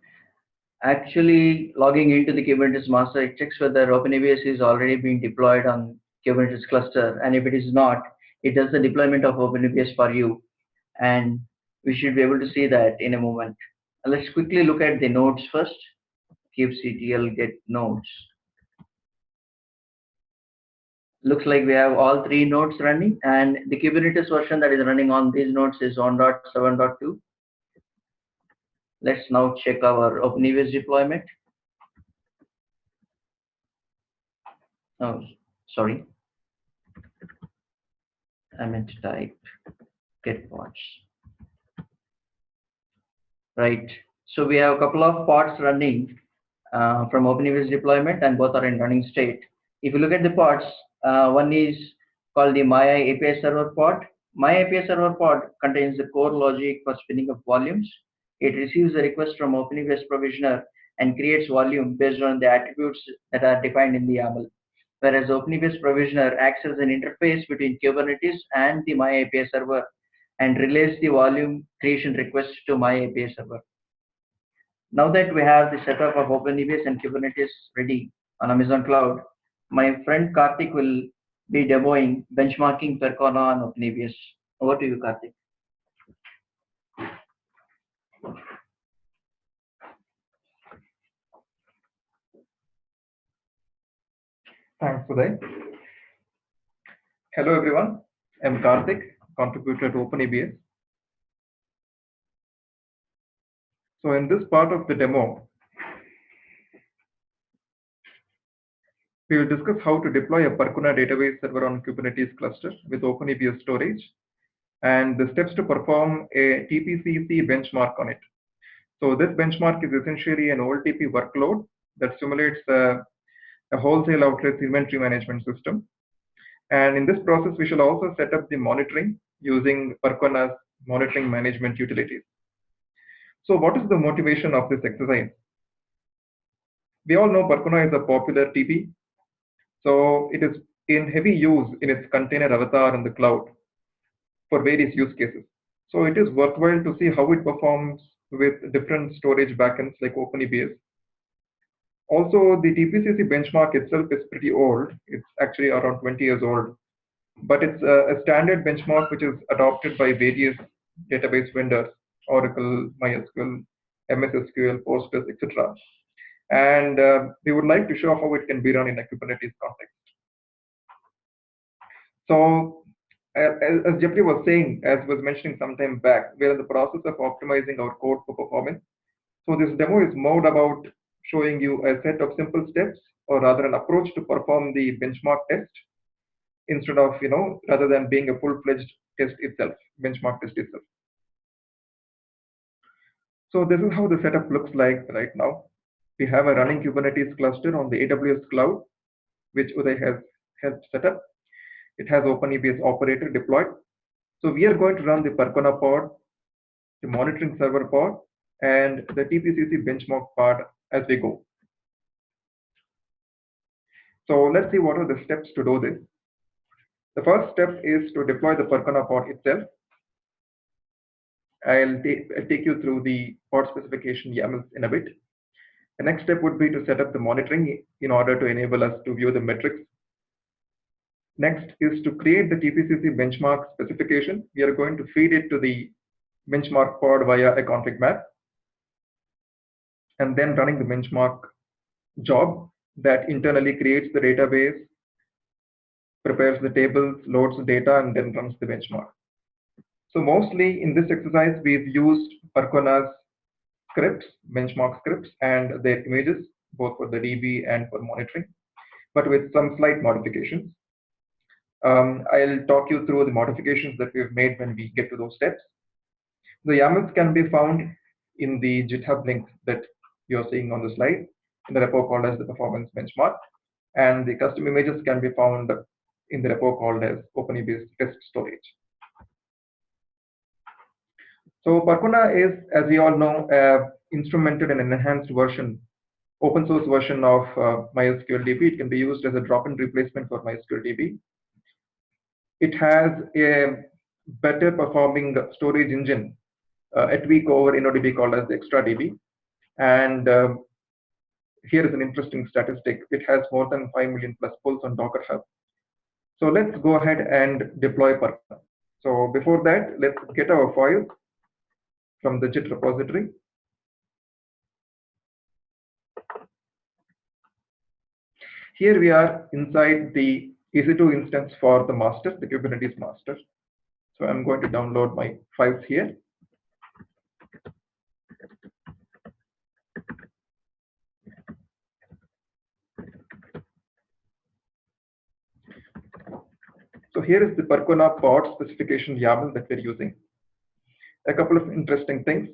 actually logging into the Kubernetes master, it checks whether OpenEBS is already being deployed on Kubernetes cluster, and if it is not, it does the deployment of OpenEBS for you, and we should be able to see that in a moment. Let's quickly look at the nodes first. kubectl get nodes. Looks like we have all 3 nodes running, and the Kubernetes version that is running on these nodes is 1.7.2. Let's now check our OpenEBS deployment. Oh, sorry, I meant to type get pods. Right. So we have a couple of pods running from OpenEBS deployment, and both are in running state. If you look at the pods, one is called the Maya API server pod. Maya API server pod contains the core logic for spinning up volumes. It receives a request from OpenEBS provisioner and creates volume based on the attributes that are defined in the YAML. Whereas OpenEBS provisioner acts as an interface between Kubernetes and the Maya API server and relays the volume creation request to Maya API server. Now that we have the setup of OpenEBS and Kubernetes ready on Amazon Cloud, my friend Karthik will be demoing benchmarking Percona on OpenEBS. Over to you, Karthik. Thanks, Uday. Hello, everyone. I'm Karthik, contributor to OpenEBS. So in this part of the demo, we will discuss how to deploy a Percona database server on Kubernetes cluster with OpenEBS storage and the steps to perform a TPCC benchmark on it. So this benchmark is essentially an OLTP workload that simulates a wholesale outlets inventory management system. And in this process, we shall also set up the monitoring using Percona's monitoring management utilities. So what is the motivation of this exercise? We all know Percona is a popular TP. So it is in heavy use in its container avatar in the cloud for various use cases. So it is worthwhile to see how it performs with different storage backends like OpenEBS. Also, the TPCC benchmark itself is pretty old. It's actually around 20 years old, but it's a standard benchmark which is adopted by various database vendors, Oracle, MySQL, MS SQL, Postgres, etc. And we would like to show how it can be run in a Kubernetes context. So as Jeffrey was saying, as was mentioning some time back, we are in the process of optimizing our code for performance. So this demo is more about showing you a set of simple steps, or rather an approach to perform the benchmark test instead of, rather than being a full-fledged test itself, benchmark test itself. So this is how the setup looks like right now. We have a running Kubernetes cluster on the AWS cloud, which Uday has helped set up. It has OpenEBS operator deployed. So we are going to run the Percona pod, the monitoring server pod, and the TPCC benchmark pod as we go. So let's see what are the steps to do this. The first step is to deploy the Percona pod itself. I'll take you through the pod specification YAMLs in a bit. The next step would be to set up the monitoring in order to enable us to view the metrics. Next is to create the TPCC benchmark specification. We are going to feed it to the benchmark pod via a config map, and then running the benchmark job that internally creates the database, prepares the tables, loads the data, and then runs the benchmark. So mostly in this exercise, we've used Percona's scripts, benchmark scripts, and their images, both for the DB and for monitoring, but with some slight modifications. I'll talk you through the modifications that we've made when we get to those steps. The YAMLs can be found in the GitHub link that you're seeing on the slide, in the repo called as the performance benchmark, and the custom images can be found in the repo called as OpenEBS test storage. So Percona is, as we all know, instrumented and enhanced version open source version of MySQL DB. It can be used as a drop-in replacement for MySQL DB. It has a better performing storage engine, a tweak over InnoDB called as ExtraDB. And here is an interesting statistic. It has more than 5 million plus pulls on Docker Hub. So let's go ahead and deploy Percona. So before that, let's get our files from the Git repository. Here we are inside the EC2 instance for the master, the Kubernetes master. So I'm going to download my files here. So here is the Percona pod specification YAML that we're using. A couple of interesting things.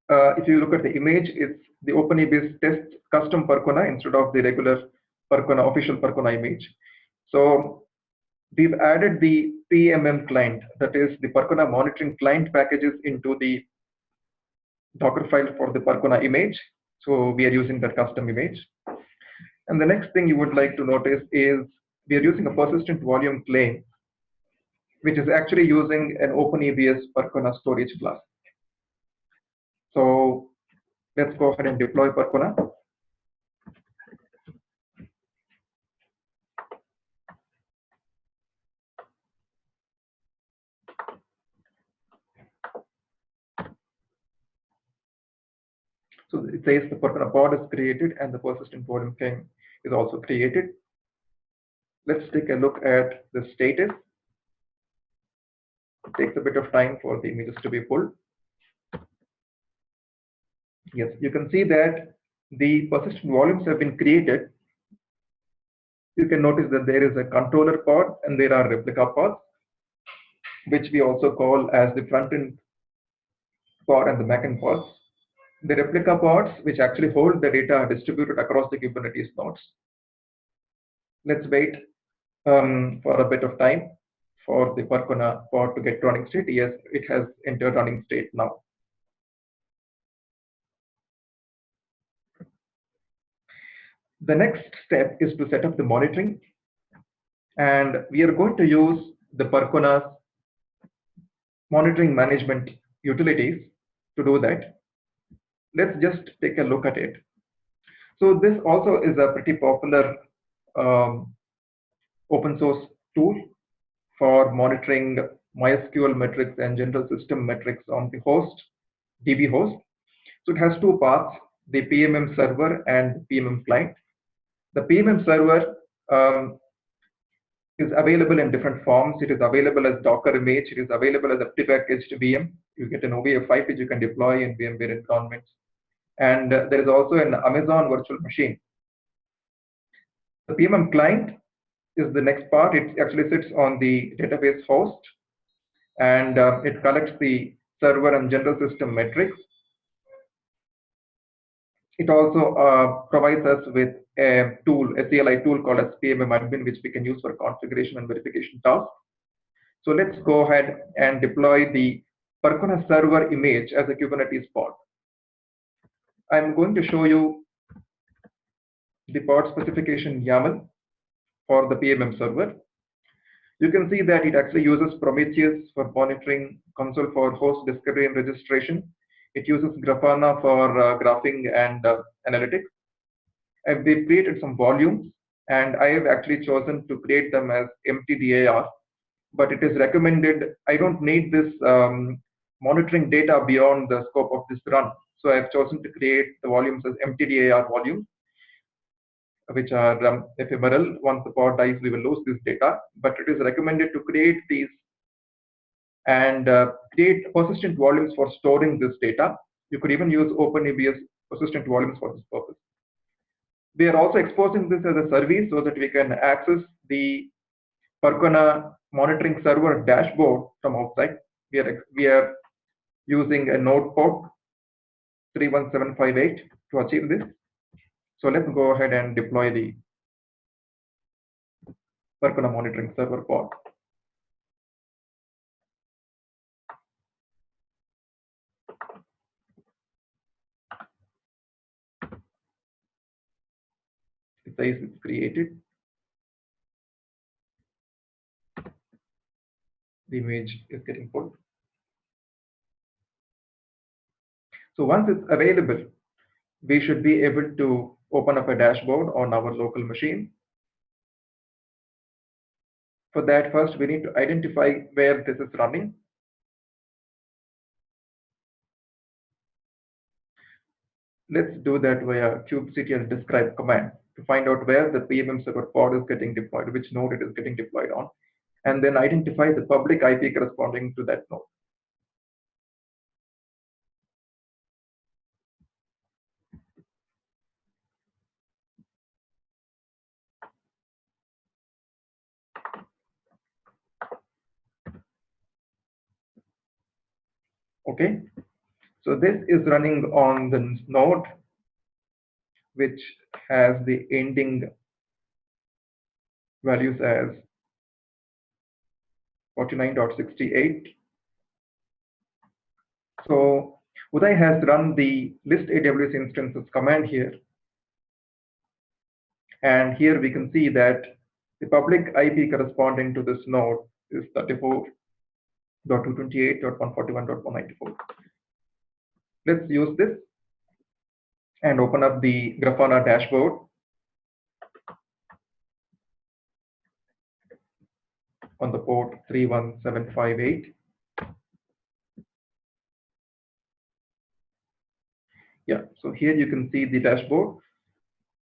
If you look at the image, it's the OpenEBS test custom Percona instead of the regular Percona, official Percona image. So we've added the PMM client, that is the Percona monitoring client packages into the Docker file for the Percona image. So we are using that custom image. And the next thing you would like to notice is we are using a persistent volume claim, which is actually using an OpenEBS Percona storage class. So let's go ahead and deploy Percona. So it says the Percona pod is created and the persistent volume claim is also created. Let's take a look at the status. It takes a bit of time for the images to be pulled. Yes, you can see that the persistent volumes have been created. You can notice that there is a controller pod and there are replica pods, which we also call as the front-end pod and the back-end pods. The replica pods, which actually hold the data, are distributed across the Kubernetes nodes. Let's wait for a bit of time for the Percona pod to get running state. Yes, it has entered running state now. The next step is to set up the monitoring. And we are going to use the Percona's monitoring management utilities to do that. Let's just take a look at it. So this also is a pretty popular open source tool for monitoring MySQL metrics and general system metrics on the host, DB host. So it has two parts, the PMM server and PMM client. The PMM server is available in different forms. It is available as Docker image. It is available as a prepackaged VM. You get an OVF5 which you can deploy in VMware environments. And there is also an Amazon virtual machine. The PMM client is the next part. It actually sits on the database host, and it collects the server and general system metrics. It also provides us with a tool, a CLI tool called as PMM admin, which we can use for configuration and verification tasks. So let's go ahead and deploy the Percona server image as a Kubernetes pod. I'm going to show you the pod specification YAML for the PMM server. You can see that it actually uses Prometheus for monitoring, Console for host discovery and registration. It uses Grafana for graphing and analytics. We've created some volumes, and I have actually chosen to create them as MTDAR, but it is recommended. I don't need this monitoring data beyond the scope of this run. So I've chosen to create the volumes as MTDAR volumes, which are ephemeral. Once the pod dies, we will lose this data, but it is recommended to create these and create persistent volumes for storing this data. You could even use OpenEBS persistent volumes for this purpose. We are also exposing this as a service so that we can access the Percona monitoring server dashboard from outside. We are using a node port 31758 to achieve this. So let's go ahead and deploy the Percona monitoring server pod. It says it's created. The image is getting put. So once it's available, we should be able to open up a dashboard on our local machine. For that, first we need to identify where this is running. Let's do that via kubectl describe command to find out where the PMM server pod is getting deployed, which node it is getting deployed on, and then identify the public IP corresponding to that node. Okay, so this is running on the node which has the ending values as 49.68. So Uday has run the list AWS instances command here. And here we can see that the public IP corresponding to this node is 34.228.141.194. Let's use this and open up the Grafana dashboard on the port 31758. Yeah, so here you can see the dashboard.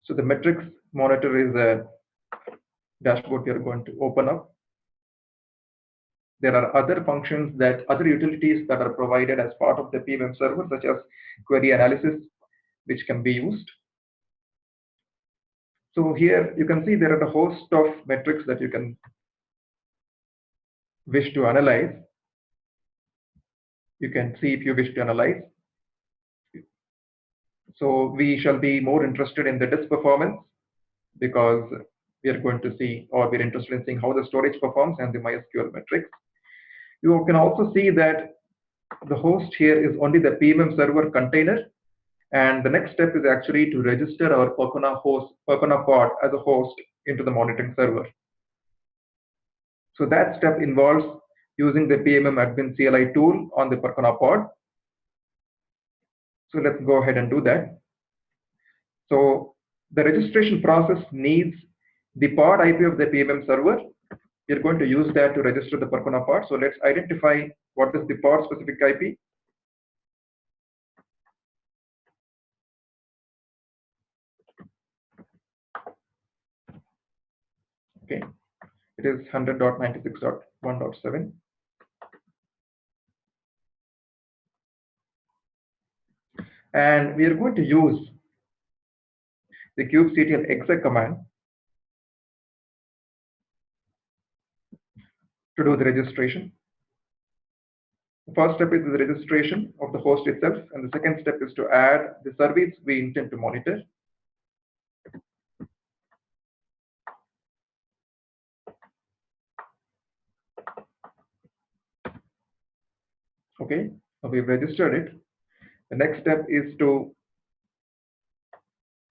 So the metrics monitor is a dashboard we are going to open up. There are other functions other utilities that are provided as part of the PMM server, such as query analysis, which can be used. So here you can see there are a host of metrics that you can wish to analyze. You can see if you wish to analyze. So we shall be more interested in the disk performance because we are going to see, or we're interested in seeing how the storage performs and the MySQL metrics. You can also see that the host here is only the PMM server container. And the next step is actually to register our Percona pod as a host into the monitoring server. So that step involves using the PMM admin CLI tool on the Percona pod. So let's go ahead and do that. So the registration process needs the pod IP of the PMM server. We're going to use that to register the Percona pod. So let's identify what is the pod specific IP. Okay, it is 100.96.1.7. And we are going to use the kubectl exec command to do the registration. The first step is the registration of the host itself, and the second step is to add the service we intend to monitor. Okay, so we've registered it. The next step is to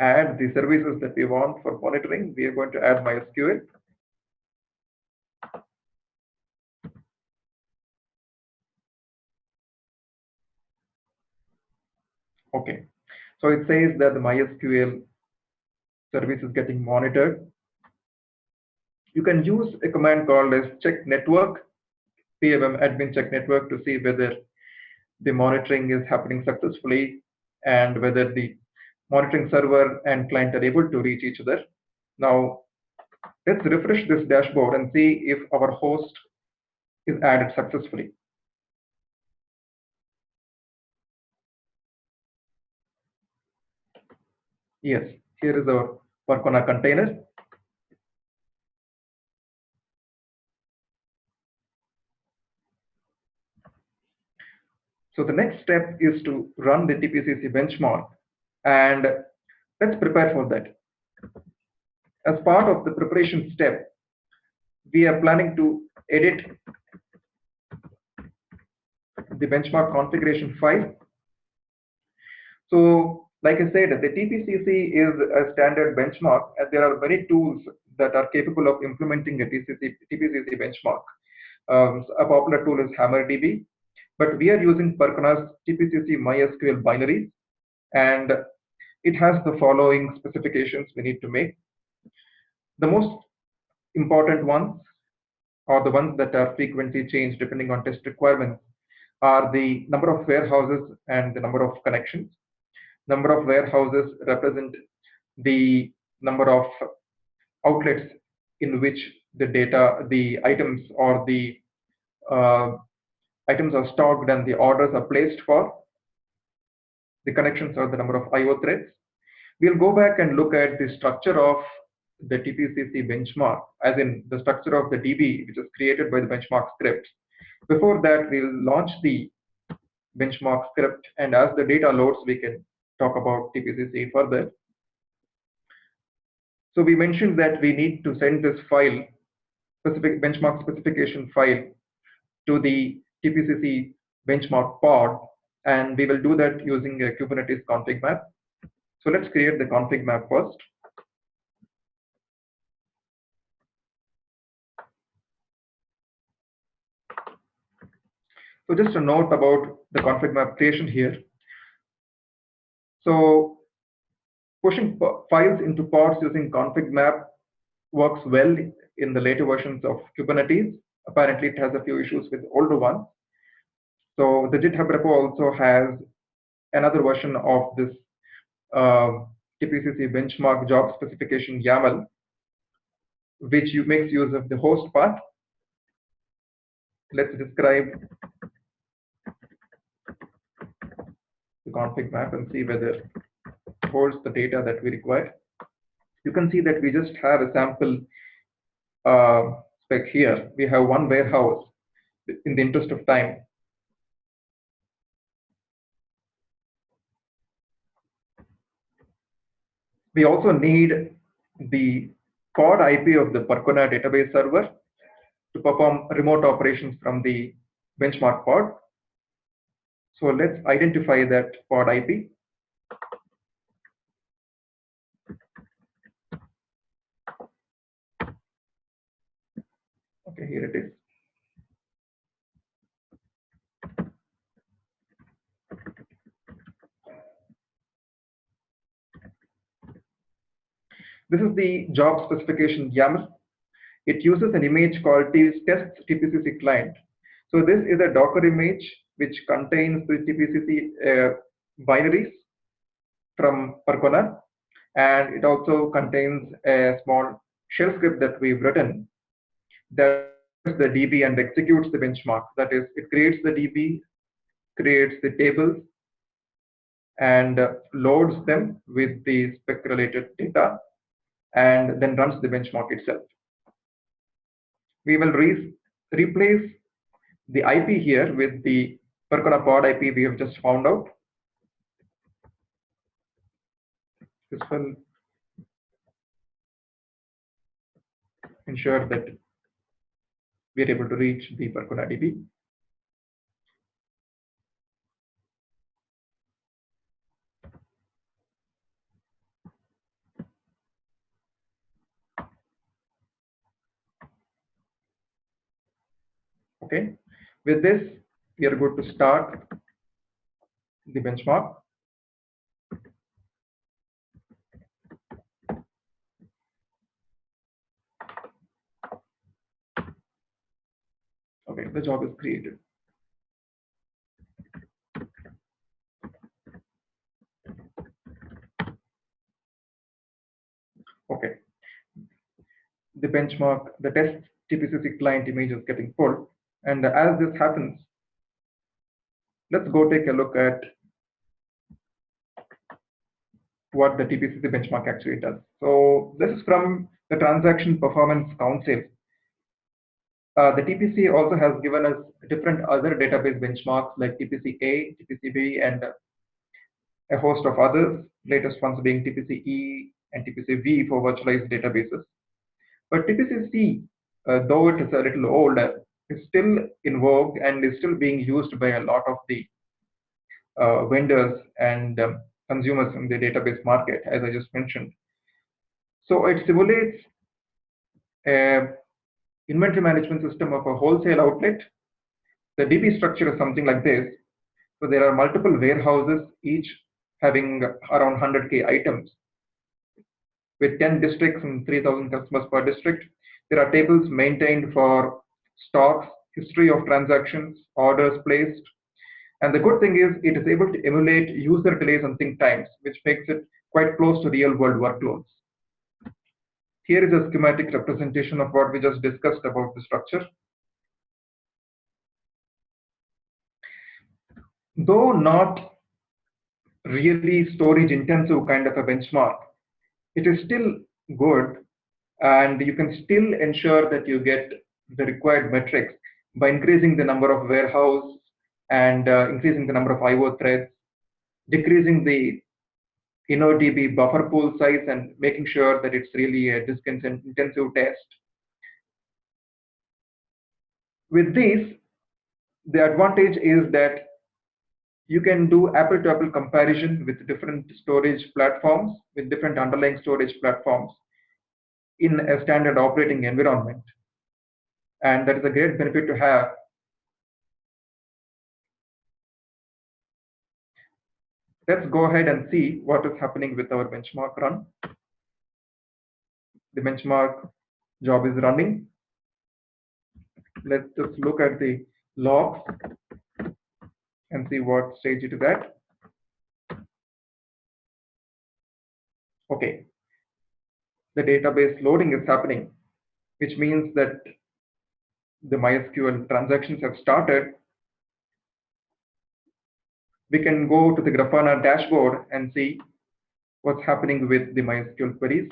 add the services that we want for monitoring. We are going to add MySQL. Okay, so it says that the MySQL service is getting monitored. You can use a command called as check network, PMM admin check network, to see whether the monitoring is happening successfully and whether the monitoring server and client are able to reach each other. Now, let's refresh this dashboard and see if our host is added successfully. Yes, here is our Percona container. So the next step is to run the TPCC benchmark, and let's prepare for that. As part of the preparation step, we are planning to edit the benchmark configuration file. So Like I said, the TPCC is a standard benchmark, and there are many tools that are capable of implementing a TPCC benchmark. A popular tool is HammerDB, but we are using Percona's TPCC MySQL binaries, and it has the following specifications we need to make. The most important ones, or the ones that are frequently changed depending on test requirements, are the number of warehouses and the number of connections. Number of warehouses represent the number of outlets in which the data, the items, or the items are stocked and the orders are placed for. The connections are the number of IO threads. We'll go back and look at the structure of the TPCC benchmark, as in the structure of the DB, which is created by the benchmark script. Before that, we'll launch the benchmark script, and as the data loads, we can talk about TPCC further. So we mentioned that we need to send this file, specific benchmark specification file, to the TPCC benchmark pod, and we will do that using a Kubernetes config map. So let's create the config map first. So just a note about the config map creation here. So pushing files into pods using config map works well in the later versions of Kubernetes. Apparently, it has a few issues with older ones. So the GitHub repo also has another version of this TPCC benchmark job specification YAML, which makes use of the host path. Let's describe the config map and see whether it holds the data that we require. You can see that we just have a sample spec here. We have one warehouse in the interest of time. We also need the pod IP of the Percona database server to perform remote operations from the benchmark pod. So let's identify that pod IP. Okay, here it is. This is the job specification YAML. It uses an image called test TPCC client. So this is a Docker image which contains the TPCC binaries from Percona, and it also contains a small shell script that we've written that is the DB and executes the benchmark. That is, it creates the DB, creates the tables, and loads them with the spec-related data, and then runs the benchmark itself. We will replace the IP here with the Percona pod IP we have just found out. This will ensure that we are able to reach the Percona DB. Okay, with this, we are good to start the benchmark. Okay, the job is created. Okay, the benchmark, the test TPCC client image is getting pulled. And as this happens, let's go take a look at what the TPCC benchmark actually does. So this is from the Transaction Performance Council. The TPC also has given us different other database benchmarks like TPC-A, TPC-B, and a host of others, latest ones being TPC-E and TPC-V for virtualized databases. But TPC-C, though it is a little older, is still in vogue and is still being used by a lot of the vendors and consumers in the database market, as I just mentioned. So it simulates a inventory management system of a wholesale outlet. The DB structure is something like this. So there are multiple warehouses, each having around 100K items, with 10 districts and 3,000 customers per district. There are tables maintained for stocks, history of transactions, orders placed. And the good thing is it is able to emulate user delays and think times, which makes it quite close to real world workloads. Here is a schematic representation of what we just discussed about the structure. Though not really storage intensive kind of a benchmark, it is still good, and you can still ensure that you get the required metrics by increasing the number of warehouses and increasing the number of IO threads, decreasing the InnoDB buffer pool size, and making sure that it's really a disk intensive test. With these, the advantage is that you can do apple-to-apple comparison with different storage platforms, with different underlying storage platforms in a standard operating environment. And that is a great benefit to have. Let's go ahead and see what is happening with our benchmark run. The benchmark job is running. Let's just look at the logs and see what stage it is at. Okay, the database loading is happening, which means that the MySQL transactions have started. We can go to the Grafana dashboard and see what's happening with the MySQL queries.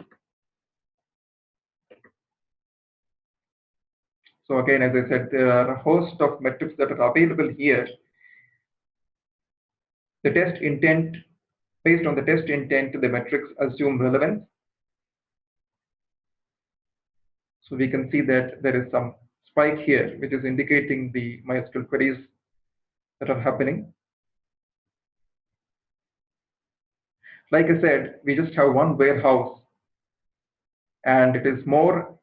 So again, as I said, there are a host of metrics that are available here. The test intent, based on the test intent, the metrics assume relevance. So we can see that there is some spike here, which is indicating the MySQL queries that are happening. Like I said, we just have one warehouse, and it is more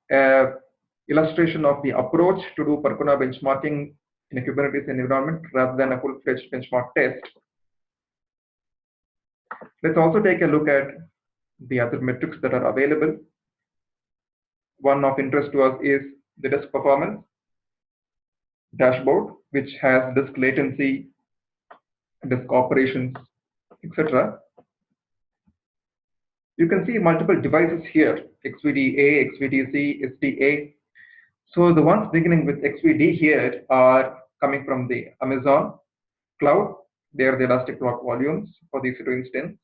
illustration of the approach to do Percona benchmarking in a Kubernetes environment rather than a full-fledged benchmark test. Let's also take a look at the other metrics that are available. One of interest to us is the disk performance dashboard, which has disk latency, disk operations, etc. You can see multiple devices here, XVD-A, XVD-C, SD-A. So the ones beginning with XVD here are coming from the Amazon cloud. They are the elastic block volumes for the EC2 instance.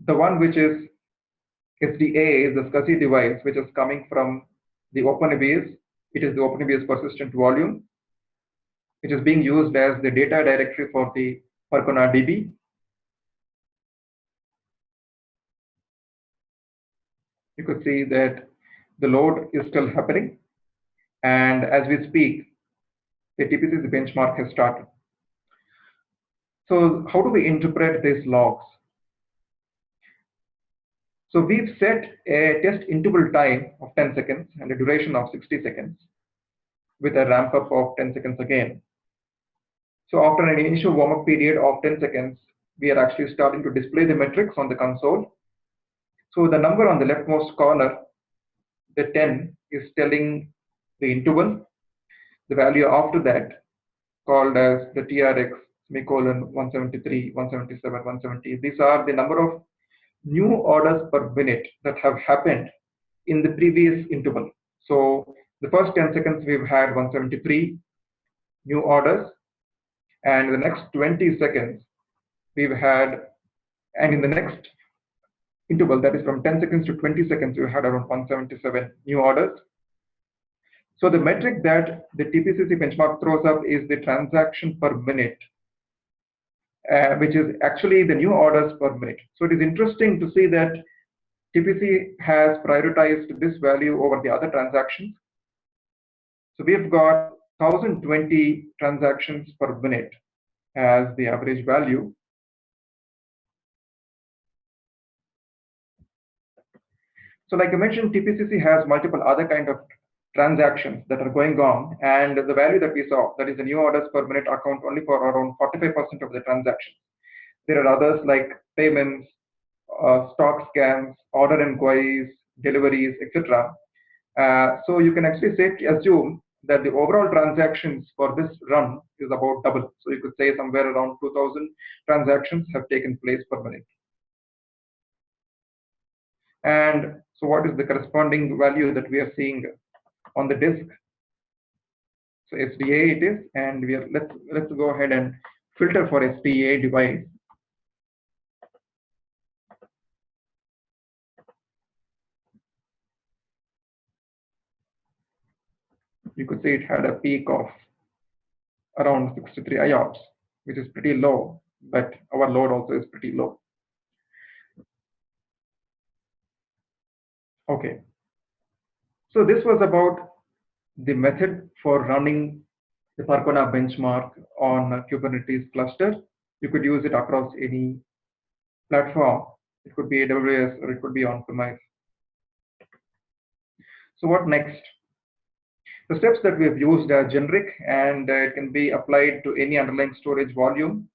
The one which is SD-A is the SCSI device, which is coming from the OpenEBS. It is the OpenEBS persistent volume, which is being used as the data directory for the Percona DB. You could see that the load is still happening. And as we speak, the TPCC benchmark has started. So how do we interpret these logs? So we've set a test interval time of 10 seconds and a duration of 60 seconds with a ramp up of 10 seconds again. So after an initial warm-up period of 10 seconds, we are actually starting to display the metrics on the console. So the number on the leftmost corner, the 10, is telling the interval. The value after that, called as the TRX, semicolon 173, 177, 170. These are the number of new orders per minute that have happened in the previous interval. So the first 10 seconds, we've had 173 new orders. And the next 20 seconds, we've had, and in the next interval, that is from 10 seconds to 20 seconds, we had around 177 new orders. So the metric that the TPCC benchmark throws up is the transaction per minute, which is actually the new orders per minute. So it is interesting to see that TPC has prioritized this value over the other transactions. So we've got 1020 transactions per minute as the average value. So like I mentioned, TPCC has multiple other kind of transactions that are going on, and the value that we saw, that is the new orders per minute, account only for around 45% of the transactions. There are others like payments, stock scans, order inquiries, deliveries, etc. So you can actually safely assume that the overall transactions for this run is about double. So you could say somewhere around 2,000 transactions have taken place per minute. And so what is the corresponding value that we are seeing on the disk? So SDA it is, and we are let's go ahead and filter for SDA device. You could say it had a peak of around 63 IOPS, which is pretty low, but our load also is pretty low. Okay, so this was about the method for running the Percona benchmark on a Kubernetes cluster. You could use it across any platform. It could be AWS or it could be on-premise. So what next? The steps that we have used are generic, and it can be applied to any underlying storage volume.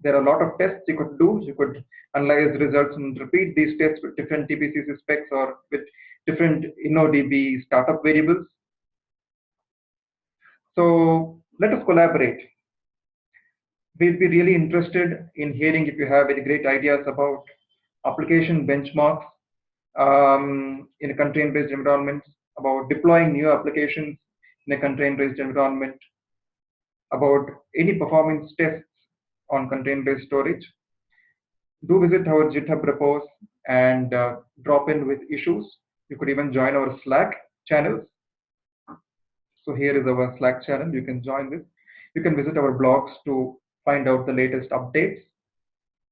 There are a lot of tests you could do. You could analyze results and repeat these tests with different TPCC specs or with different InnoDB startup variables. So let us collaborate. We'd be really interested in hearing if you have any great ideas about application benchmarks in a container-based environment, about deploying new applications in a container-based environment, about any performance tests on container-based storage. Do visit our GitHub repos and drop in with issues. You could even join our Slack channels. So here is our Slack channel. You can join this. You can visit our blogs to find out the latest updates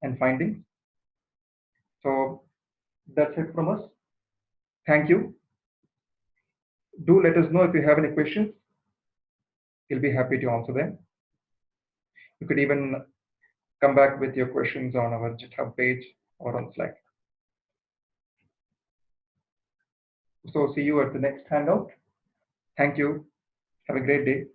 and findings. So that's it from us. Thank you. Do let us know if you have any questions. We'll be happy to answer them. You could even come back with your questions on our GitHub page or on Slack. So see you at the next Hangout. Thank you. Have a great day.